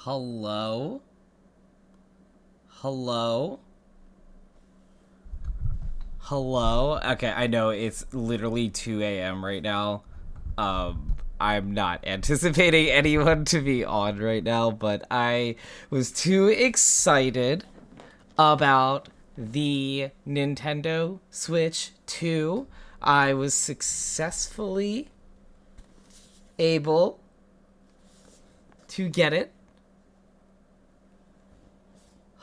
Hello? Hello? Hello? Okay, I know it's literally 2 a.m. right now. I'm not anticipating anyone to be on right now, but I was too excited about the Nintendo Switch 2. I was successfully able to get it.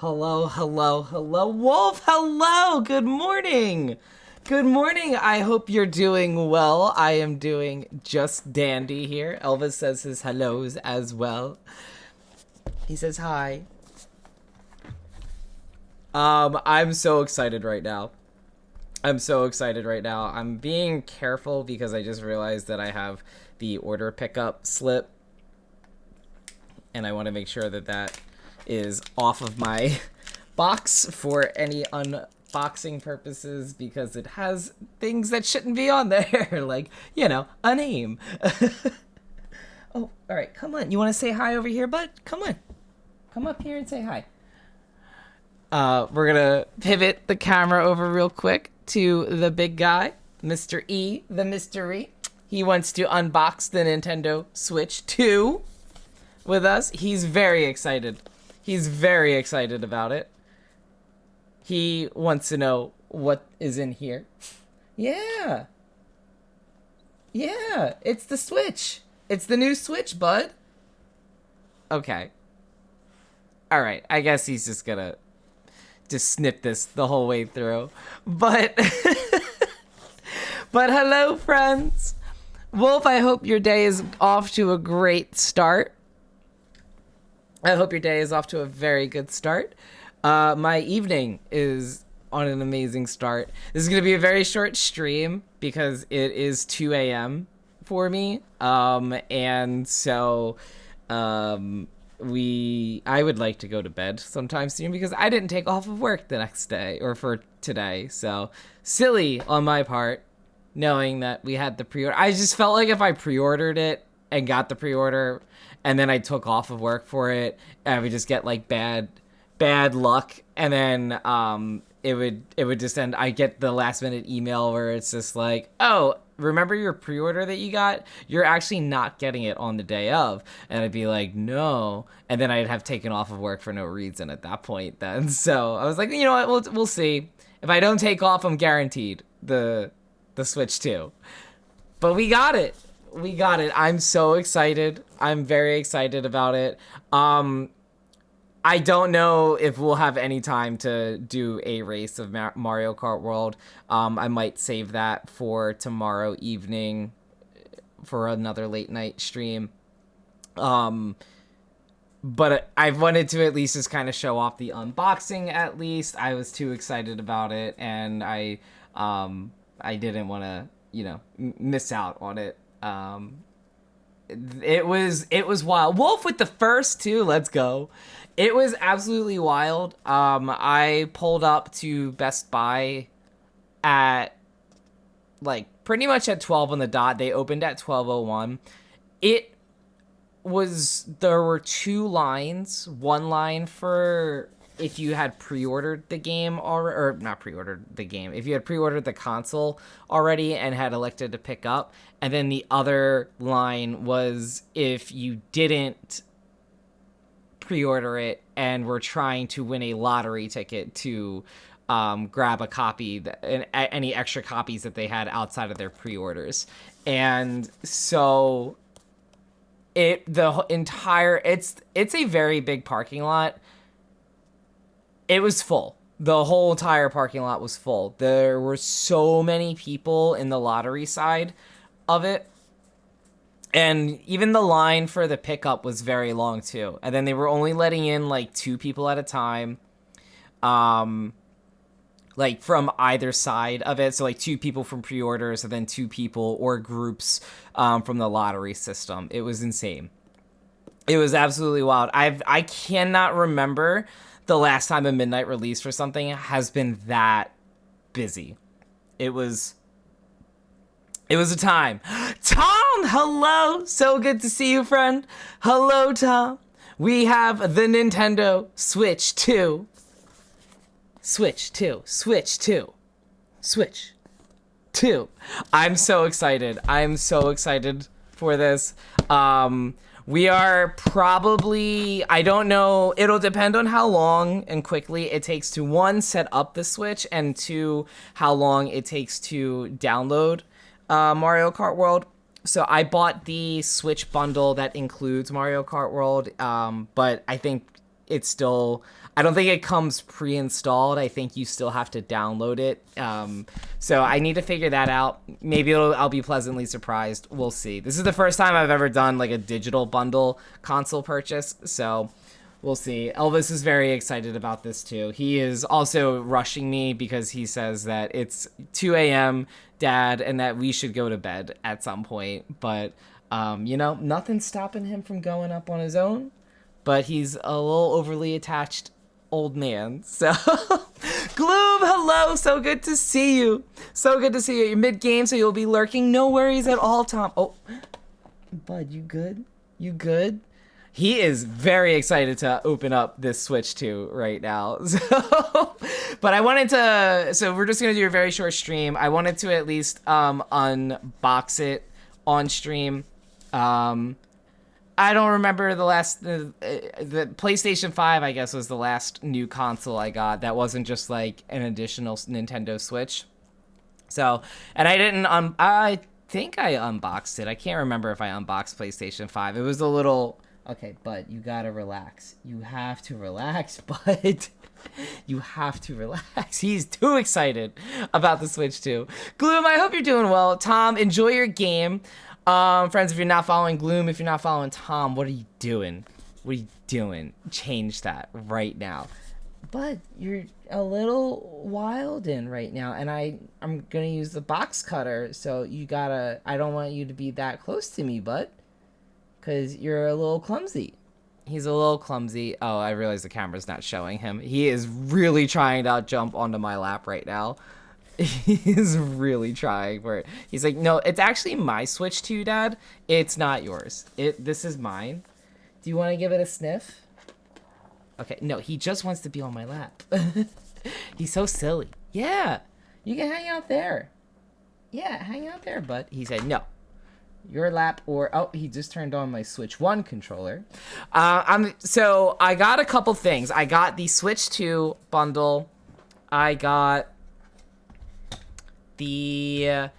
Hello, hello, hello. Wolf, hello. Good morning. Good morning. I hope you're doing well. I am doing just dandy here. Elvis says his hellos as well. He says hi. I'm so excited right now. I'm being careful because I just realized that I have the order pickup slip, and I want to make sure that that is off of my box for any unboxing purposes, because it has things that shouldn't be on there, like, a name. Oh, all right, come on. You want to say hi over here, bud? Come on. Come up here and say hi. We're gonna pivot the camera over real quick to the big guy, Mr. E, the mystery. He wants to unbox the Nintendo Switch 2 with us. He's very excited. He's very excited about it. He wants to know what is in here. Yeah. Yeah, it's the Switch. It's the new Switch, bud. Okay. All right, I guess he's just gonna just snip this the whole way through. But but hello, friends. Wolf, I hope your day is off to a great start. I hope your day is off to a very good start. My evening is on an amazing start. This is going to be a very short stream because it is 2 a.m. for me. And so I would like to go to bed sometime soon because I didn't take off of work the next day or for today. So silly on my part, knowing that we had the pre-order. I just felt like if I pre-ordered it and got the pre-order and then I took off of work for it, I would just get like bad luck, and then it would just end. I get the last minute email where it's just like, oh, remember your pre-order that you got? You're actually not getting it on the day of. And I'd be like, no. And then I'd have taken off of work for no reason at that point then. So I was like, you know what, we'll see. If I don't take off, I'm guaranteed the Switch 2. But we got it. I'm so excited. I'm very excited about it. I don't know if we'll have any time to do a race of Mario Kart World. I might save that for tomorrow evening for another late night stream. But I wanted to at least just kind of show off the unboxing at least. I was too excited about it, and I didn't want to, miss out on it. It was wild. Wolf with the first two, let's go. It was absolutely wild. I pulled up to Best Buy at like pretty much at 12 on the dot. They opened at 12:01. There were two lines. One line for if you had pre-ordered the game or not pre-ordered the game, if you had pre-ordered the console already and had elected to pick up, and then the other line was if you didn't pre-order it and were trying to win a lottery ticket to grab a copy, any extra copies that they had outside of their pre-orders. And so it's a very big parking lot. It was full. The whole entire parking lot was full. There were so many people in the lottery side of it. And even the line for the pickup was very long too. And then they were only letting in like 2 people at a time. Like from either side of it. So like 2 people from pre-orders and then 2 people or groups from the lottery system. It was insane. It was absolutely wild. I cannot remember the last time a midnight release for something has been that busy. It was a time. Tom, hello. So good to see you, friend. Hello, Tom. we have the Nintendo Switch 2. Switch 2. Switch 2. Switch 2. I'm so excited. I'm so excited for this. We are probably, I don't know, it'll depend on how long and quickly it takes to, one, set up the Switch, and two, how long it takes to download Mario Kart World. So I bought the Switch bundle that includes Mario Kart World, but I think it's still, I don't think it comes pre-installed. I think you still have to download it. So I need to figure that out. Maybe I'll be pleasantly surprised. We'll see. This is the first time I've ever done like a digital bundle console purchase. So we'll see. Elvis is very excited about this too. He is also rushing me because he says that it's 2 a.m., Dad, and that we should go to bed at some point. But, nothing's stopping him from going up on his own. But he's a little overly attached old man. So, Gloom, hello. So good to see you. So good to see you. You're mid-game, so you'll be lurking. No worries at all, Tom. Oh, bud, you good? You good? He is very excited to open up this Switch 2 right now. So, but I wanted to, so we're just going to do a very short stream. I wanted to at least unbox it on stream. I don't remember the last, the PlayStation 5, I guess, was the last new console I got. That wasn't just like an additional Nintendo Switch. So, and I think I unboxed it. I can't remember if I unboxed PlayStation 5. It was a little, okay, but you gotta relax. You have to relax, but you have to relax. He's too excited about the Switch 2. Gloom, I hope you're doing well. Tom, enjoy your game. Friends, if you're not following Gloom, if you're not following Tom, what are you doing? What are you doing? Change that right now. But you're a little wild in right now, and I'm gonna use the box cutter, so I don't want you to be that close to me, bud, because you're a little clumsy. He's a little clumsy. Oh, I realize the camera's not showing him. He is really trying to jump onto my lap right now. He's really trying for it. He's like, no, it's actually my Switch 2, Dad. It's not yours. This is mine. Do you want to give it a sniff? Okay, no, he just wants to be on my lap. He's so silly. Yeah, you can hang out there. Yeah, hang out there, bud. He said, no. Your lap or... Oh, he just turned on my Switch 1 controller. So I got a couple things. I got the Switch 2 bundle. I got the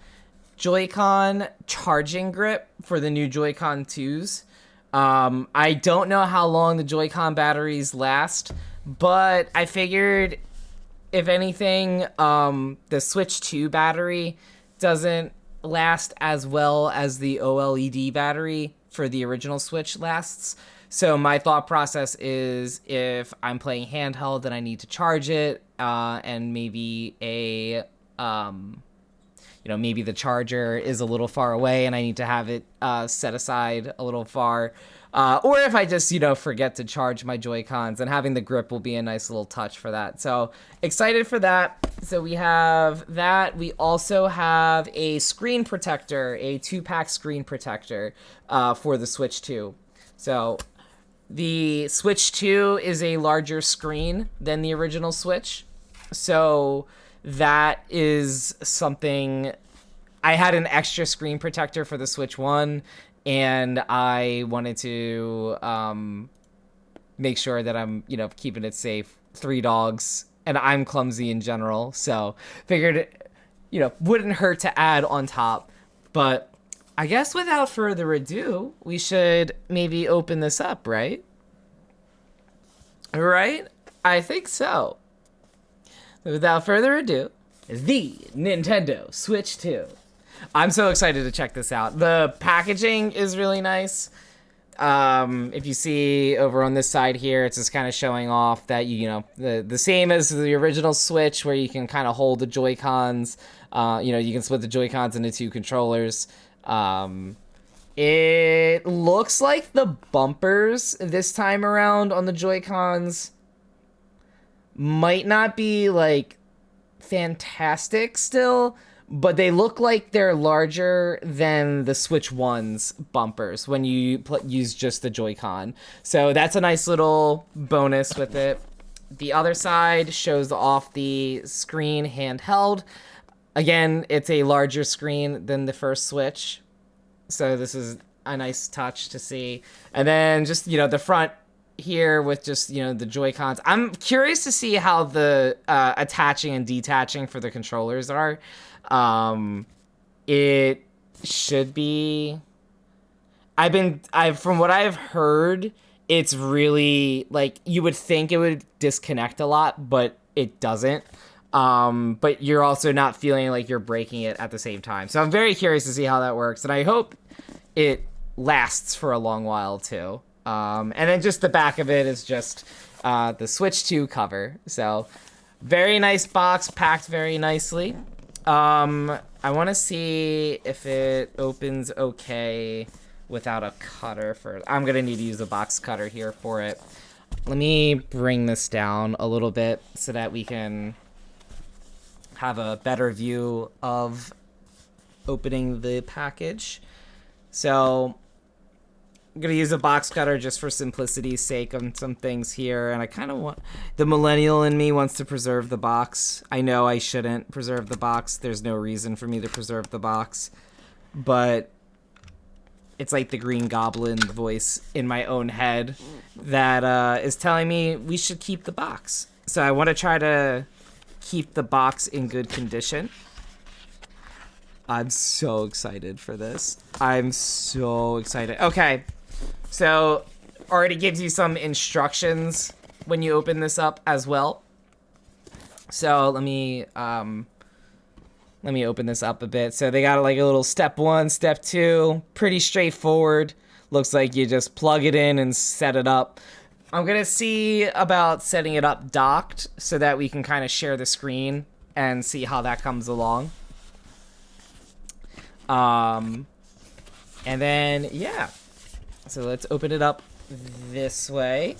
Joy-Con charging grip for the new Joy-Con 2s. I don't know how long the Joy-Con batteries last, but I figured, if anything, the Switch 2 battery doesn't last as well as the OLED battery for the original Switch lasts. So my thought process is, if I'm playing handheld, then I need to charge it, and maybe maybe the charger is a little far away and I need to have it set aside a little far. Or if I just, forget to charge my Joy-Cons, and having the grip will be a nice little touch for that. So excited for that. So we have that. We also have a screen protector, a 2-pack screen protector for the Switch 2. So the Switch 2 is a larger screen than the original Switch. So that is something. I had an extra screen protector for the Switch 1, and I wanted to make sure that I'm, keeping it safe. 3 dogs, and I'm clumsy in general, so figured it, wouldn't hurt to add on top. But I guess without further ado, we should maybe open this up, right? Right? I think so. Without further ado, the Nintendo Switch 2. I'm so excited to check this out. The packaging is really nice. If you see over on this side here, it's just kind of showing off that, the same as the original Switch, where you can kind of hold the Joy-Cons. You can split the Joy-Cons into 2 controllers. It looks like the bumpers this time around on the Joy-Cons might not be like fantastic still, but they look like they're larger than the Switch 1's bumpers when you use just the Joy-Con. So that's a nice little bonus with it. The other side shows off the screen handheld. Again, it's a larger screen than the first Switch. So this is a nice touch to see. And then just, the front here with just, the Joy-Cons. I'm curious to see how the attaching and detaching for the controllers are. It should be... from what I've heard, it's really, you would think it would disconnect a lot, but it doesn't. But you're also not feeling like you're breaking it at the same time. So I'm very curious to see how that works, and I hope it lasts for a long while, too. And then just the back of it is just the Switch 2 cover. So very nice box, packed very nicely. I want to see if it opens okay without a cutter for... I'm going to need to use a box cutter here for it. Let me bring this down a little bit so that we can have a better view of opening the package. So I'm going to use a box cutter just for simplicity's sake on some things here. And I kind of want... The millennial in me wants to preserve the box. I know I shouldn't preserve the box. There's no reason for me to preserve the box. But it's like the Green Goblin voice in my own head that is telling me we should keep the box. So I want to try to keep the box in good condition. I'm so excited for this. I'm so excited. Okay. So, already gives you some instructions when you open this up as well. So, let me open this up a bit. So, they got like a little step 1, step 2. Pretty straightforward. Looks like you just plug it in and set it up. I'm going to see about setting it up docked so that we can kind of share the screen and see how that comes along. And then, yeah. So let's open it up this way.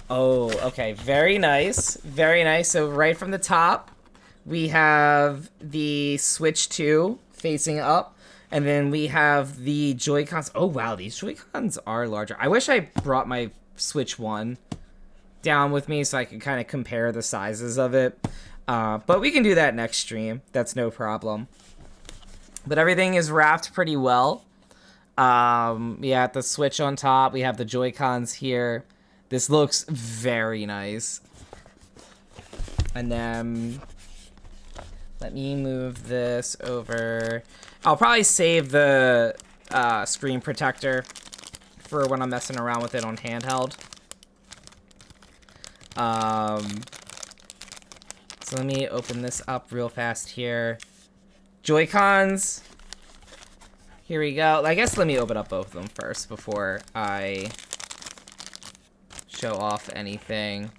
Oh, okay. Very nice. Very nice. So right from the top, we have the Switch 2 facing up. And then we have the Joy-Cons. Oh, wow. These Joy-Cons are larger. I wish I brought my Switch 1 down with me so I could kind of compare the sizes of it. But we can do that next stream. That's no problem. But everything is wrapped pretty well. Yeah, the Switch on top. We have the Joy-Cons here. This looks very nice. And then let me move this over. I'll probably save the screen protector for when I'm messing around with it on handheld. So let me open this up real fast here. Joy-Cons. Here we go. I guess let me open up both of them first before I show off anything.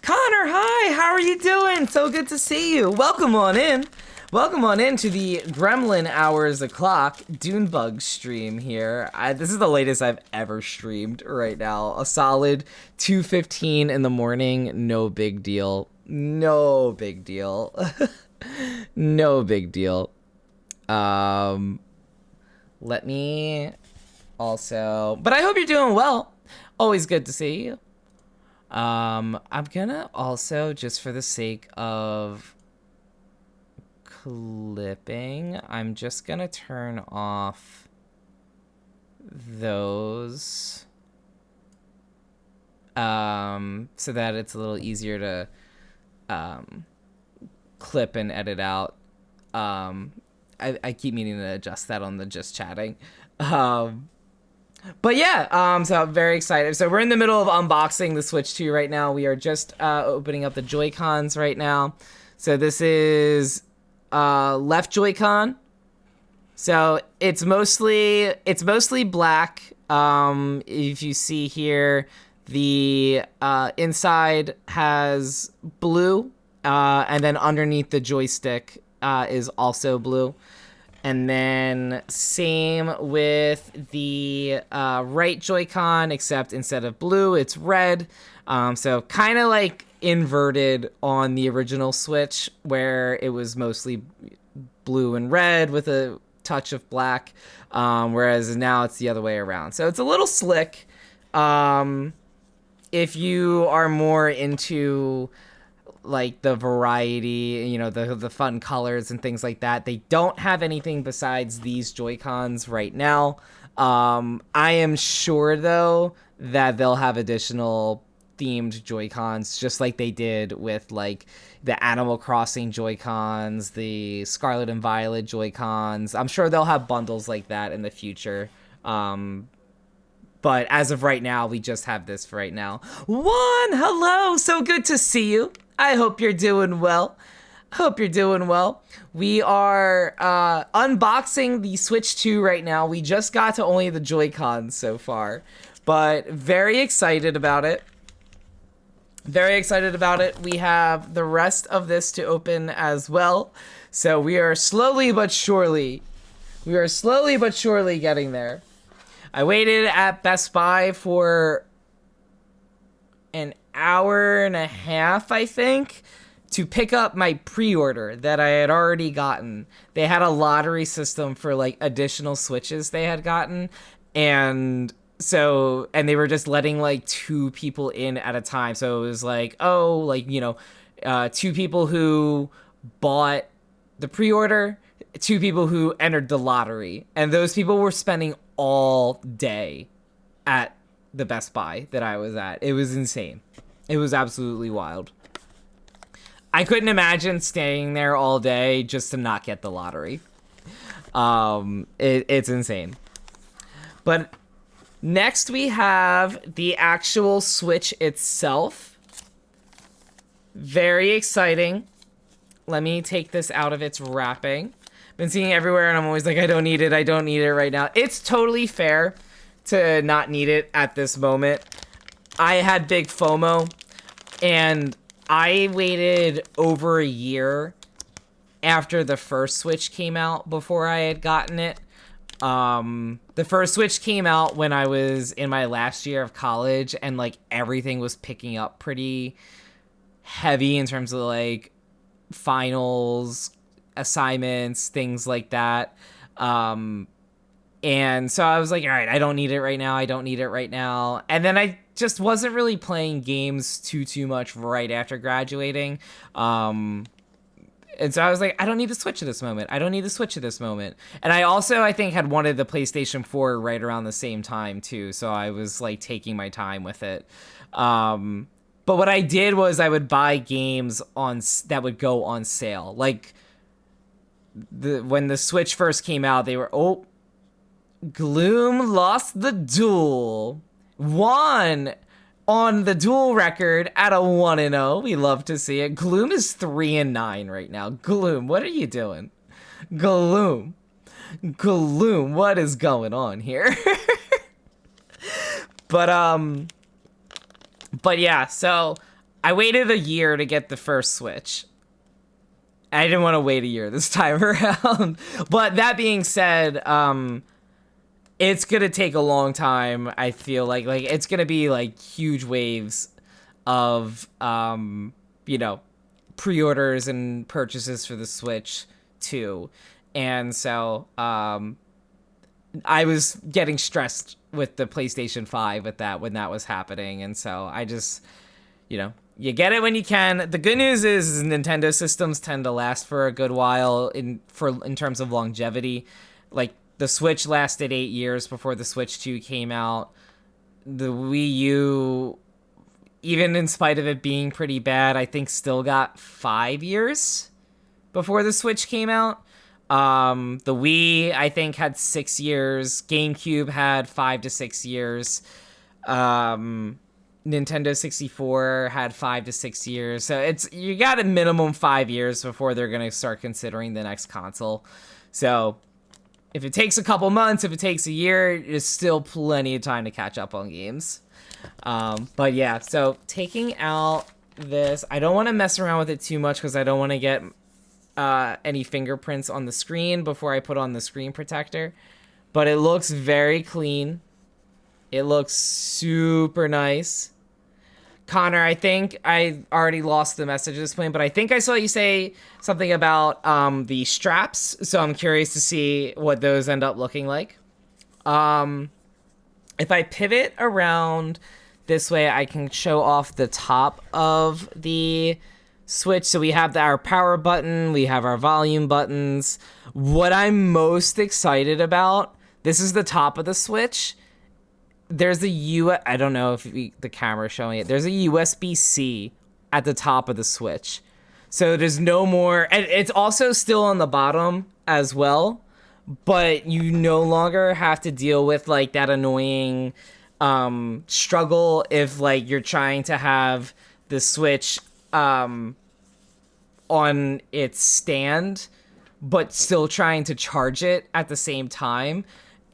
Connor, hi! How are you doing? So good to see you. Welcome on in. Welcome on in to the Gremlin Hours O'Clock doonbugs stream here. This is the latest I've ever streamed right now. A solid 2:15 in the morning. No big deal. No big deal. No big deal. Let me also... But I hope you're doing well. Always good to see you. I'm gonna also, just for the sake of clipping, I'm just gonna turn off those so that it's a little easier to clip and edit out. I keep meaning to adjust that on the just chatting. But yeah, so I'm very excited. So we're in the middle of unboxing the Switch 2 right now. We are just opening up the Joy-Cons right now. So this is left Joy-Con. So it's mostly black. If you see here, the inside has blue, and then underneath the joystick is also blue. And then same with the right Joy-Con, except instead of blue, it's red. So kind of like inverted on the original Switch, where it was mostly blue and red with a touch of black, whereas now it's the other way around. So it's a little slick. If you are more into like the variety, the fun colors and things like that, they don't have anything besides these Joy-Cons right now. I am sure though that they'll have additional themed Joy-Cons, just like they did with like the Animal Crossing Joy-Cons, the Scarlet and Violet Joy-Cons. I'm sure they'll have bundles like that in the future. But as of right now, we just have this for right now. Juan, hello. So good to see you. I hope you're doing well. We are unboxing the Switch 2 right now. We just got to only the Joy-Cons so far, but very excited about it. We have the rest of this to open as well. So we are slowly but surely getting there. I waited at Best Buy for an hour and a half, I think, to pick up my pre-order that I had already gotten. They had a lottery system for like additional Switches they had gotten, and they were just letting like 2 people in at a time. So it was like, 2 people who bought the pre-order, 2 people who entered the lottery, and those people were spending all day at the Best Buy that I was at. It was insane. It was absolutely wild. I couldn't imagine staying there all day just to not get the lottery. It's insane. But next we have the actual Switch itself. Very exciting. Let me take this out of its wrapping. Been seeing it everywhere, and I'm always like, I don't need it right now. It's totally fair to not need it at this moment. I had big FOMO, and I waited over a year after the first Switch came out before I had gotten it. The first Switch came out when I was in my last year of college, and like everything was picking up pretty heavy in terms of like finals, assignments, things like that. And so I was like, all right, I don't need it right now. And then I just wasn't really playing games too much right after graduating. And so I was like, I don't need to switch at this moment. And I also, I think, had wanted the PlayStation 4 right around the same time too. So I was like taking my time with it. But what I did was I would buy games that would go on sale. Like when the Switch first came out, they were, Gloom lost the duel. Won on the duel record at a 1-0. We love to see it. Gloom is 3-9 right now. Gloom, what are you doing? Gloom, what is going on here? But yeah, so I waited a year to get the first Switch. I didn't want to wait a year this time around. But that being said, it's going to take a long time. I feel like it's going to be like huge waves of, pre-orders and purchases for the Switch too. And so, I was getting stressed with the PlayStation 5 when that was happening. And so I just, you get it when you can. The good news is Nintendo systems tend to last for a good while in terms of longevity. Like, the Switch lasted 8 years before the Switch 2 came out. The Wii U, even in spite of it being pretty bad, I think still got 5 years before the Switch came out. The Wii, I think, had 6 years. GameCube had 5 to 6 years. Nintendo 64 had 5 to 6 years. So you got a minimum 5 years before they're going to start considering the next console. So if it takes a couple months, if it takes a year, there's still plenty of time to catch up on games. But yeah, so taking out this, I don't want to mess around with it too much because I don't want to get any fingerprints on the screen before I put on the screen protector. But it looks very clean. It looks super nice. Connor, I think I already lost the message at this point, but I think I saw you say something about the straps, so I'm curious to see what those end up looking like. If I pivot around this way, I can show off the top of the Switch. So we have our power button, we have our volume buttons. What I'm most excited about, this is the top of the Switch. There's a I don't know if the camera's showing it. There's a USB-C at the top of the Switch. So there's no more, and it's also still on the bottom as well, but you no longer have to deal with like that annoying struggle if like you're trying to have the Switch on its stand, but still trying to charge it at the same time.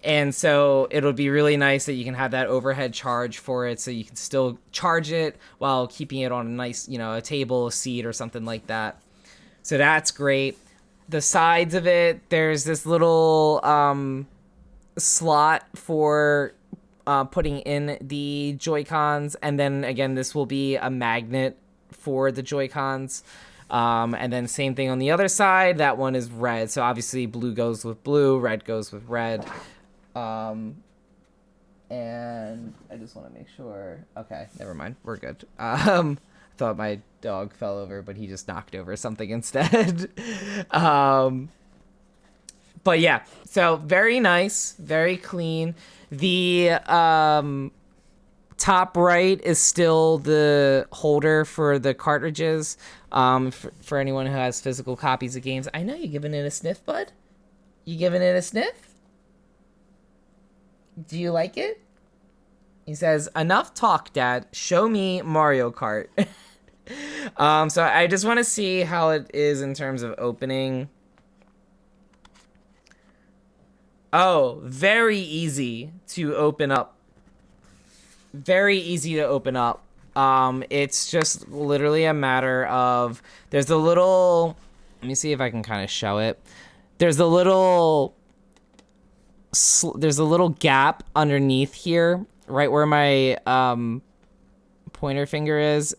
And so it'll be really nice that you can have that overhead charge for it, so you can still charge it while keeping it on a nice, a table, a seat, or something like that. So that's great. The sides of it, there's this little slot for putting in the Joy-Cons, and then again, this will be a magnet for the Joy-Cons. And then same thing on the other side. That one is red, so obviously blue goes with blue, red goes with red. And I just want to make sure. Okay, never mind. We're good. I thought my dog fell over, but he just knocked over something instead. But yeah, so very nice, very clean. The top right is still the holder for the cartridges. For anyone who has physical copies of games. I know you're giving it a sniff, bud. You giving it a sniff? Do you like it? He says, enough talk, Dad. Show me Mario Kart. So I just want to see how it is in terms of opening. Oh, very easy to open up. Very easy to open up. It's just literally a matter of, there's a little, let me see if I can kind of show it. There's a little gap underneath here, right where my pointer finger is,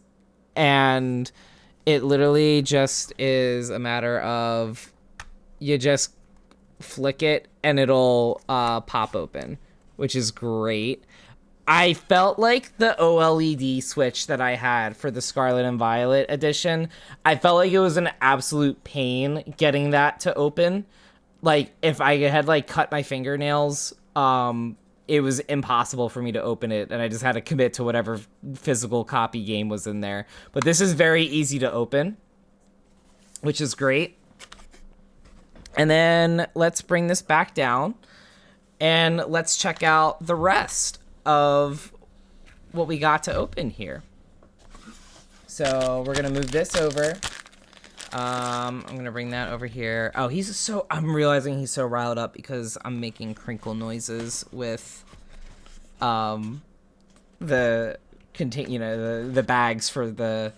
and it literally just is a matter of you just flick it and it'll pop open, which is great. I felt like the OLED Switch that I had for the Scarlet and Violet edition, I felt like it was an absolute pain getting that to open. Like, if I had, like, cut my fingernails, it was impossible for me to open it, and I just had to commit to whatever physical copy game was in there. But this is very easy to open, which is great. And then let's bring this back down, and let's check out the rest of what we got to open here. So we're going to move this over. I'm gonna bring that over here. Oh, I'm realizing he's so riled up because I'm making crinkle noises with, the bags for the,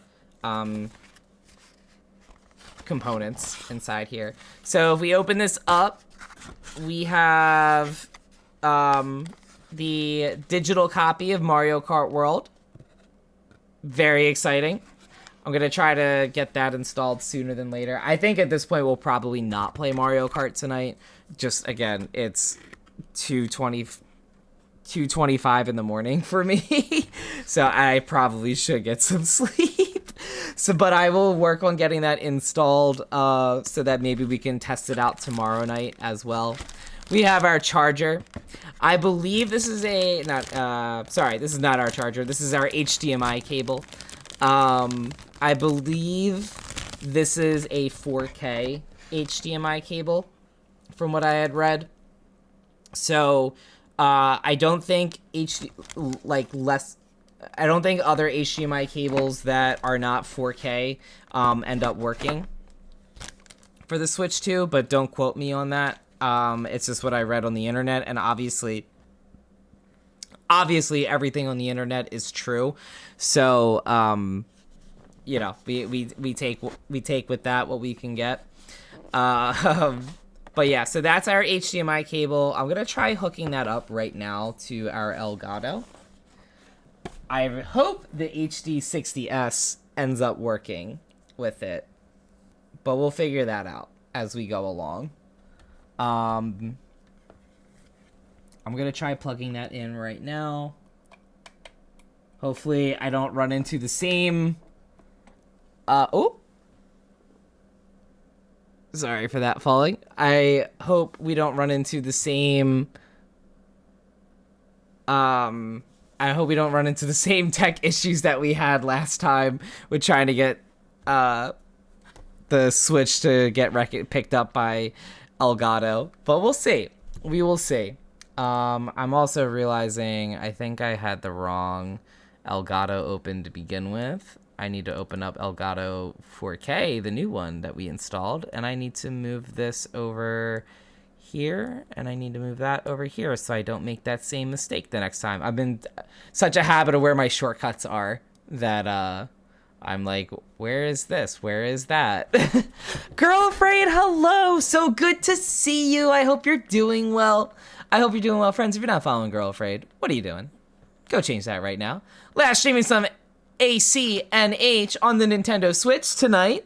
components inside here. So if we open this up, we have, the digital copy of Mario Kart World. Very exciting. I'm going to try to get that installed sooner than later. I think at this point we'll probably not play Mario Kart tonight. Just, again, it's 2:25 in the morning for me. So I probably should get some sleep. But I will work on getting that installed so that maybe we can test it out tomorrow night as well. We have our charger. I believe this is this is not our charger. This is our HDMI cable. I believe this is a 4K HDMI cable from what I had read. So, I don't think I don't think other HDMI cables that are not 4K, end up working for the Switch 2, but don't quote me on that. It's just what I read on the internet, and obviously everything on the internet is true. So, we take with that what we can get. But yeah, so that's our HDMI cable. I'm gonna try hooking that up right now to our Elgato. I hope the HD60S ends up working with it, but we'll figure that out as we go along. I'm gonna try plugging that in right now. Hopefully I don't run into the same sorry for that falling. I hope we don't run into the same I hope we don't run into the same tech issues that we had last time with trying to get the Switch to get picked up by Elgato. But we'll see. We will see. I'm also realizing I think I had the wrong Elgato open to begin with. I need to open up Elgato 4K, the new one that we installed, and I need to move this over here, and I need to move that over here so I don't make that same mistake the next time. I've been such a habit of where my shortcuts are that I'm like, where is this? Where is that? Girl Afraid, hello! So good to see you. I hope you're doing well. I hope you're doing well, friends. If you're not following Girl Afraid, what are you doing? Go change that right now. Last streaming some ACNH on the Nintendo Switch tonight.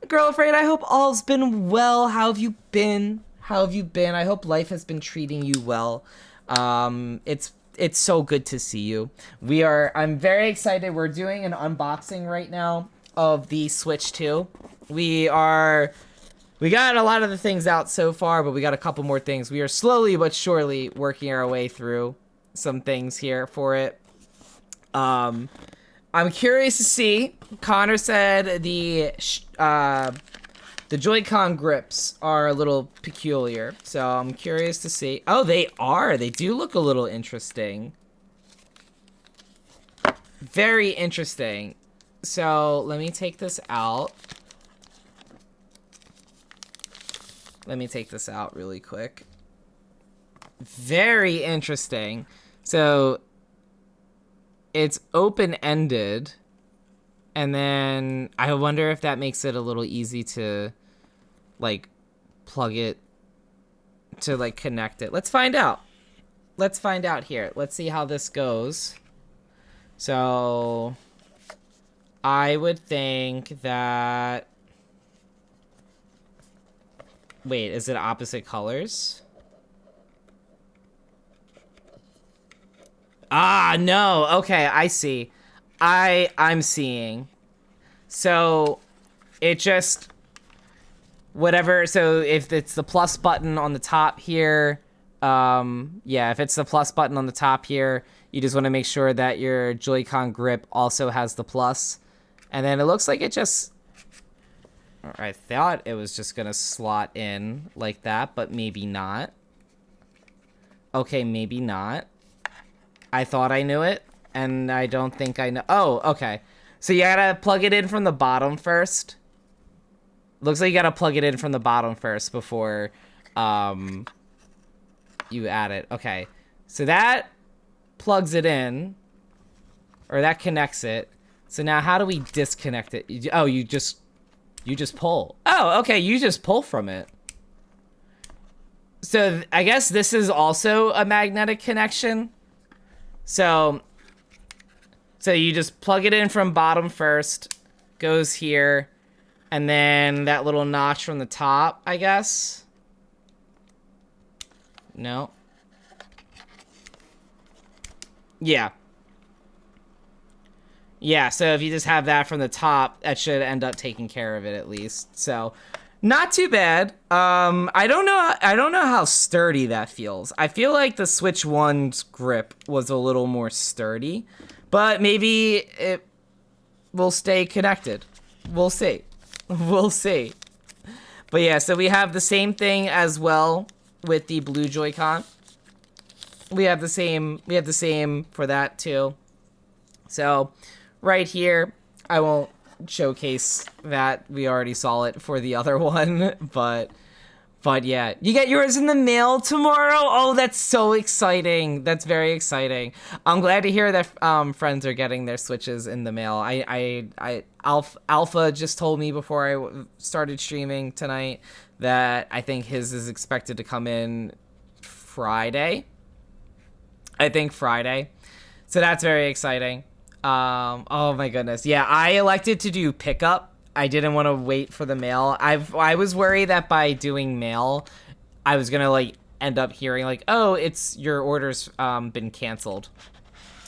Girl Afraid, I hope all's been well. How have you been? How have you been? I hope life has been treating you well. It's so good to see you. I'm very excited. We're doing an unboxing right now of the Switch 2. We got a lot of the things out so far, but we got a couple more things. We are slowly but surely working our way through some things here for it. I'm curious to see. Connor said the Joy-Con grips are a little peculiar, so I'm curious to see. Oh, they are. They do look a little interesting. Very interesting. So let me take this out. Let me take this out really quick. Very interesting. So it's open-ended, and then I wonder if that makes it a little easy to like plug it to like connect it. Let's find out. Let's find out here. Let's see how this goes. So I would think that, wait, is it opposite colors? Ah, no. Okay, I see. I'm seeing. So it just whatever. So if it's the plus button on the top here, yeah, if it's the plus button on the top here, you just want to make sure that your Joy-Con grip also has the plus. And then it looks like it just, I thought it was just gonna slot in like that, but maybe not. Okay, maybe not. I thought I knew it, and I don't think I know. Oh, okay. So you gotta plug it in from the bottom first. Looks like you gotta plug it in from the bottom first before you add it. Okay. So that plugs it in, or that connects it. So now how do we disconnect it? Oh, you just pull. Oh, okay, you just pull from it. So I guess this is also a magnetic connection. So you just plug it in from bottom first, goes here, and then that little notch from the top, I guess. No. Yeah. Yeah, so if you just have that from the top, that should end up taking care of it at least. So, not too bad. I don't know how sturdy that feels. I feel like the Switch 1's grip was a little more sturdy, but maybe it will stay connected. We'll see. We'll see. But yeah, so we have the same thing as well with the blue Joy-Con. We have the same for that too. So, right here, I won't showcase that. We already saw it for the other one, but yeah, you get yours in the mail tomorrow. Oh, that's so exciting. That's very exciting. I'm glad to hear that friends are getting their Switches in the mail. Alpha just told me before I started streaming tonight that I think his is expected to come in Friday. I think Friday. So that's very exciting. Oh my goodness. Yeah, I elected to do pickup. I didn't want to wait for the mail. I was worried that by doing mail, I was gonna like end up hearing like, oh, it's your order's been canceled.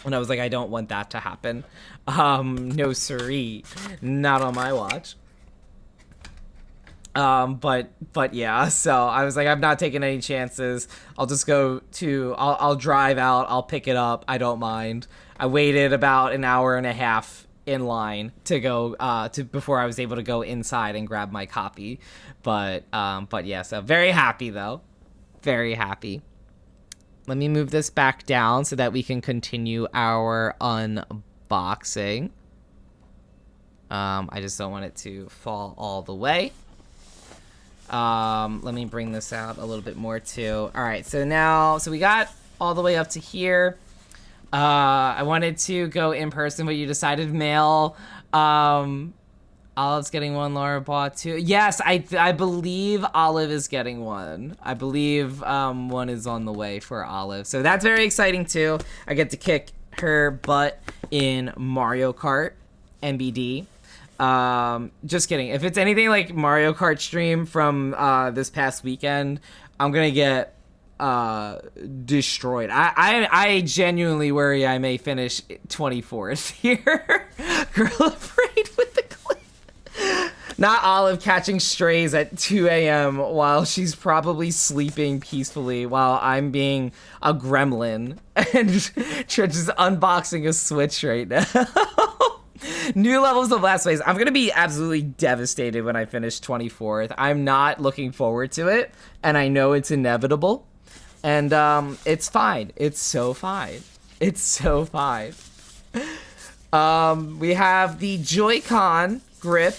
And I was like, I don't want that to happen. No siree. Not on my watch. But yeah, so I was like, I'm not taking any chances. I'll just I'll drive out, I'll pick it up, I don't mind. I waited about an hour and a half in line to go, before I was able to go inside and grab my copy. But yeah, so very happy though. Very happy. Let me move this back down so that we can continue our unboxing. I just don't want it to fall all the way. Let me bring this out a little bit more too. All right, so we got all the way up to here. I wanted to go in person, but you decided mail. Olive's getting one, Laura bought two. Yes, I believe Olive is getting one. I believe one is on the way for Olive. So that's very exciting too. I get to kick her butt in Mario Kart NBD. Just kidding. If it's anything like Mario Kart stream from this past weekend, I'm gonna get destroyed. I genuinely worry I may finish 24th here. Girl afraid with the clip. Not Olive catching strays at 2 a.m. while she's probably sleeping peacefully while I'm being a gremlin and just unboxing a Switch right now. New levels of last place. I'm going to be absolutely devastated when I finish 24th. I'm not looking forward to it, and I know it's inevitable. And it's fine. It's so fine. It's so fine. We have the Joy-Con grip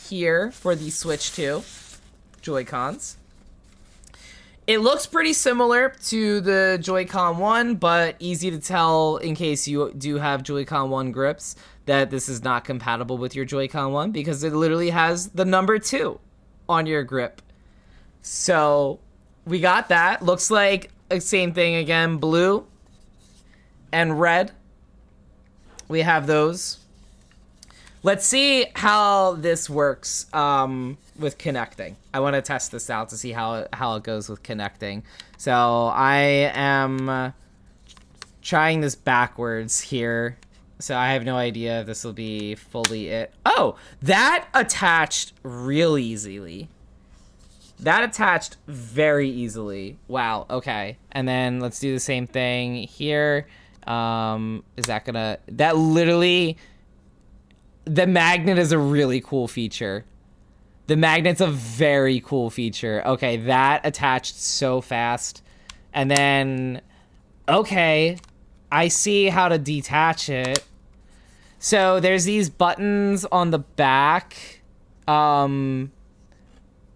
here for the Switch 2 Joy-Cons. It looks pretty similar to the Joy-Con 1, but easy to tell in case you do have Joy-Con 1 grips that this is not compatible with your Joy-Con 1 because it literally has the number 2 on your grip. So we got that. Looks like the same thing again, blue and red. We have those. Let's see how this works with connecting. I want to test this out to see how it goes with connecting. So I am trying this backwards here. So I have no idea if this will be fully it. Oh, that attached real easily. That attached very easily. Wow, okay. And then let's do the same thing here. Is that gonna... That literally... The magnet is a really cool feature. The magnet's a very cool feature. Okay, that attached so fast. And then... Okay, I see how to detach it. So there's these buttons on the back.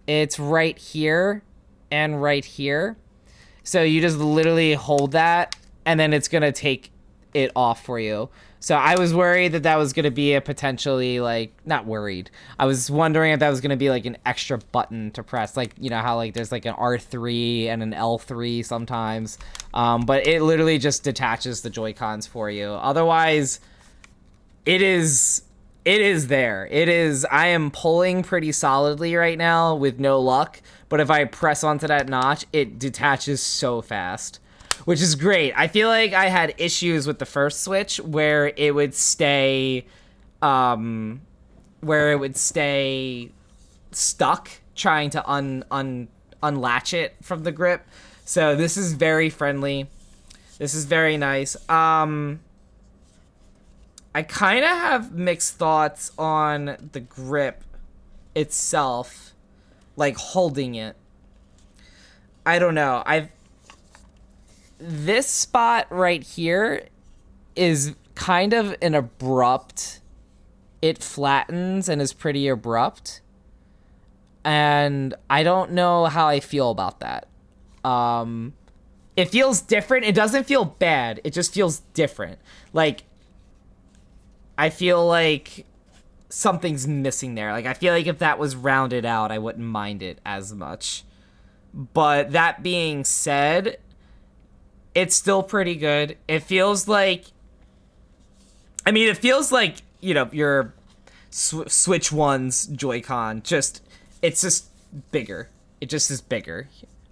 It's right here and right here. So you just literally hold that and then it's gonna take it off for you. So I was worried that was gonna be a potentially like, not worried. I was wondering if that was gonna be like an extra button to press. Like, you know how like there's like an R3 and an L3 sometimes. But it literally just detaches the Joy-Cons for you. Otherwise, it is there. I am pulling pretty solidly right now with no luck, but if I press onto that notch, it detaches so fast, which is great. I feel like I had issues with the first Switch where it would stay, stuck trying to unlatch it from the grip. So this is very friendly. This is very nice. I kind of have mixed thoughts on the grip itself, like holding it. I don't know. This spot right here is kind of an abrupt. It flattens and is pretty abrupt. And I don't know how I feel about that. It feels different. It doesn't feel bad. It just feels different. Like, I feel like something's missing there. Like, I feel like if that was rounded out, I wouldn't mind it as much. But that being said, it's still pretty good. It feels like I mean, it feels like, you know, your Switch 1's Joy-Con, it's just bigger. It just is bigger.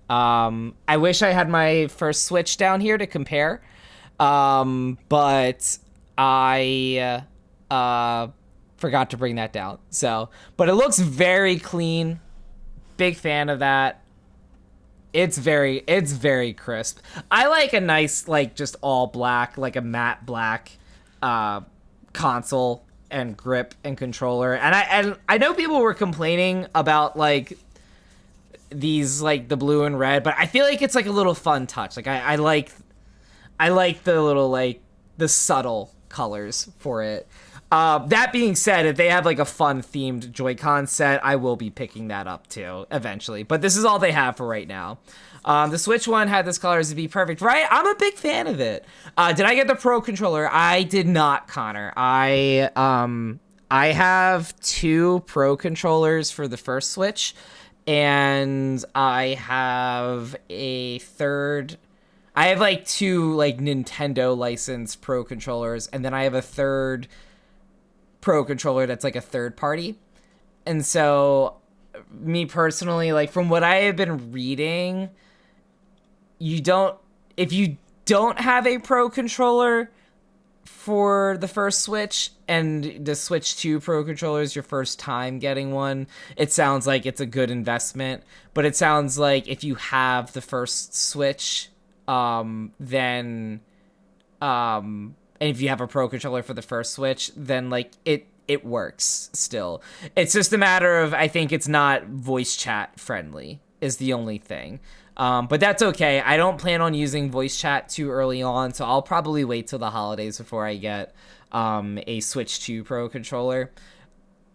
I wish I had my first Switch down here to compare, but I forgot to bring that down. So, but it looks very clean. Big fan of that. It's very crisp. I like a nice, like, just all black, like a matte black console and grip and controller. And I know people were complaining about, like, these, like, the blue and red, but I feel like it's like a little fun touch. Like, I like the little, like, the subtle colors for it. That being said, if they have like a fun themed Joy-Con set, I will be picking that up too eventually. But this is all they have for right now. The Switch one had this colors to be perfect, right? I'm a big fan of it. Did I get the Pro controller? I did not, Connor. I have 2 Pro controllers for the first Switch, and I have a third. I have like 2 like Nintendo licensed Pro controllers, and then I have a third Pro controller that's like a third party. And so me personally, like, from what I have been reading, if you don't have a Pro controller for the first Switch and the Switch 2 Pro controller is your first time getting one, it sounds like it's a good investment. But it sounds like if you have the first Switch, then and if you have a Pro controller for the first Switch, then like it works still. It's just a matter of, I think it's not voice chat friendly is the only thing. But that's okay. I don't plan on using voice chat too early on, so I'll probably wait till the holidays before I get a Switch 2 Pro controller.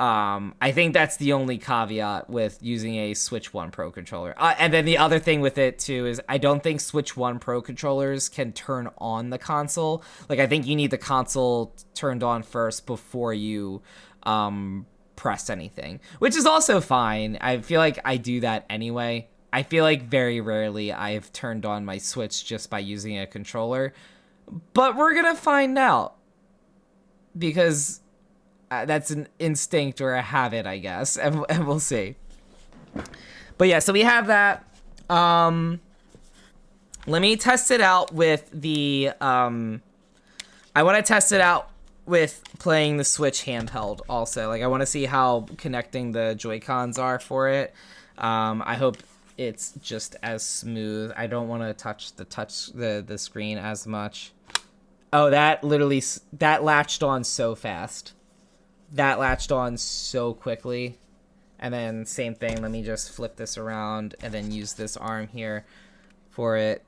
I think that's the only caveat with using a Switch 1 Pro controller. And then the other thing with it, too, is I don't think Switch 1 Pro controllers can turn on the console. Like, I think you need the console turned on first before you press anything, which is also fine. I feel like I do that anyway. I feel like very rarely I've turned on my Switch just by using a controller. But we're going to find out. Because that's an instinct or a habit, I guess, and we'll see. But yeah, so we have that. Let me test it out with the I want to test it out with playing the Switch handheld also. Like, I want to see how connecting the Joy-Cons are for it. I hope it's just as smooth. I don't want to touch the screen as much. Oh, that latched on so fast. That latched on so quickly. And then same thing, let me just flip this around and then use this arm here for it.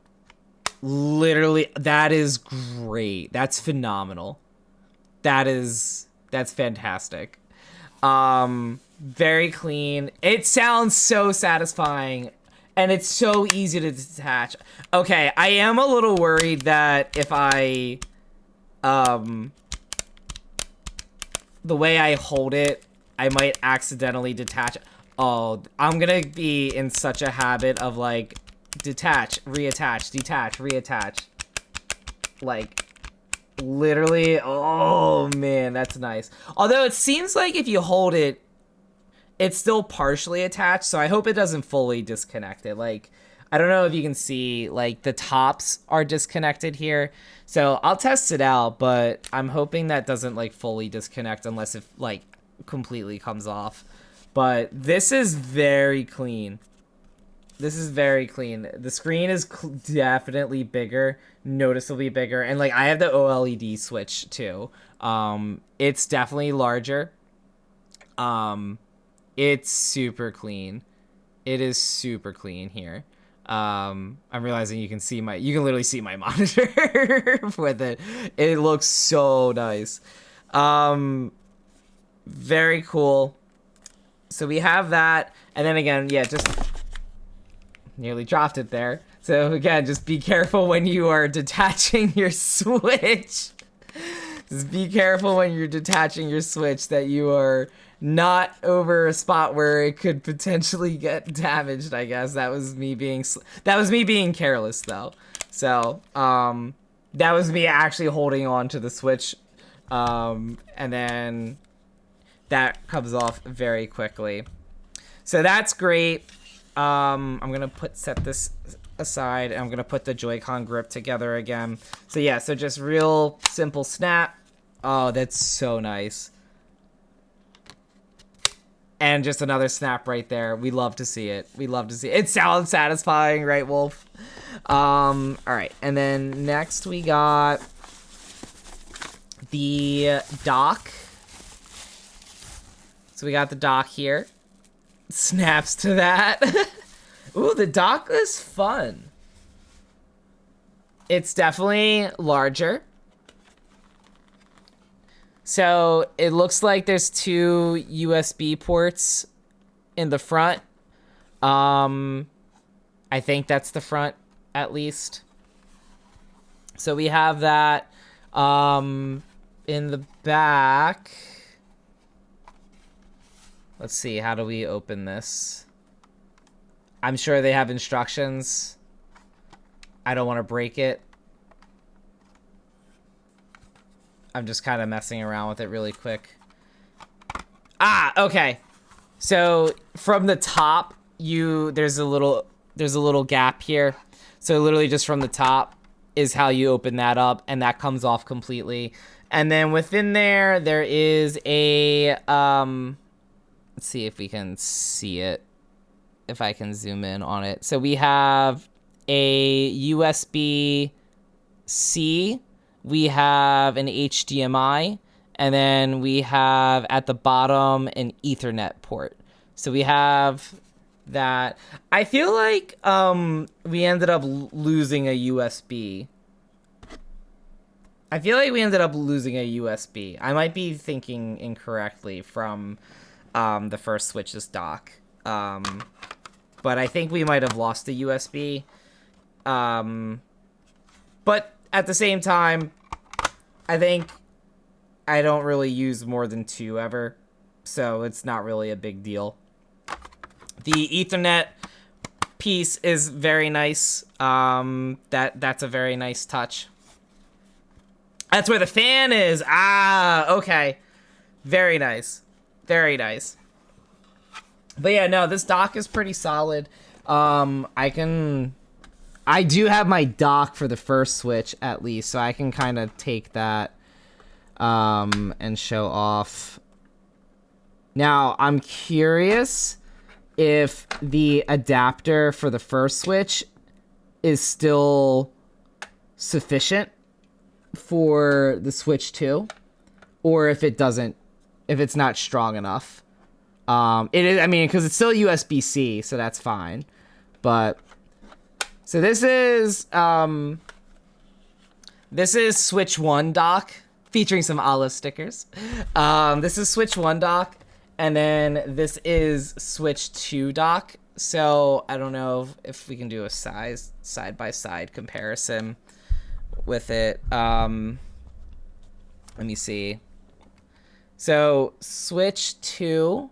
Literally, that is great. That's phenomenal. That's fantastic. Very clean. It sounds so satisfying, and it's so easy to detach. Okay, I am a little worried that if I the way I hold it, I might accidentally detach. Oh, I'm gonna be in such a habit of like detach, reattach, detach, reattach. Like, literally, oh man, that's nice. Although it seems like if you hold it, it's still partially attached, so I hope it doesn't fully disconnect it. Like, I don't know if you can see, like, the tops are disconnected here. So I'll test it out, but I'm hoping that doesn't, like, fully disconnect unless it, like, completely comes off. But this is very clean. This is very clean. The screen is definitely bigger, noticeably bigger. And, like, I have the OLED switch, too. It's definitely larger. It's super clean. It is super clean here. I'm realizing you can literally see my monitor with it. It looks so nice. Very cool. So we have that, and then again, yeah, just nearly dropped it there. So again, just be careful when you are detaching your Switch. Just be careful when you're detaching your Switch that you are not over a spot where it could potentially get damaged, I guess. That was me being careless, though. So, that was me actually holding on to the Switch And then that comes off very quickly. So that's great. I'm going to set this aside, and I'm going to put the Joy-Con grip together again. So yeah, so just real simple snap. Oh, that's so nice. And just another snap right there. We love to see it. We love to see it. It sounds satisfying, right, Wolf? All right, and then next we got the dock. So we got the dock here. Snaps to that. Ooh, the dock is fun. It's definitely larger. So it looks like there's 2 USB ports in the front. I think that's the front, at least. So we have that in the back. Let's see, how do we open this? I'm sure they have instructions. I don't want to break it. I'm just kind of messing around with it really quick. Ah, okay. So from the top, there's a little gap here. So literally just from the top is how you open that up, and that comes off completely. And then within there is a let's see if we can see it. If I can zoom in on it. So we have a USB-C, we have an HDMI, and then we have at the bottom an Ethernet port. So we have that. I feel like we ended up losing a USB. I feel like we ended up losing a USB. I might be thinking incorrectly from the first Switch's dock. But I think we might have lost the USB. But at the same time, I think I don't really use more than 2 ever. So it's not really a big deal. The Ethernet piece is very nice. That's a very nice touch. That's where the fan is. Ah, okay. Very nice. Very nice. But yeah, no, this dock is pretty solid. I do have my dock for the first Switch, at least, so I can kind of take that and show off. Now, I'm curious if the adapter for the first Switch is still sufficient for the Switch 2, or if it's not strong enough. It is, I mean, because it's still USB-C, so that's fine. But so this is Switch 1 dock featuring some Olive stickers. This is Switch 1 dock, and then this is Switch 2 dock. So I don't know if we can do a side-by-side comparison with it. Let me see. So Switch 2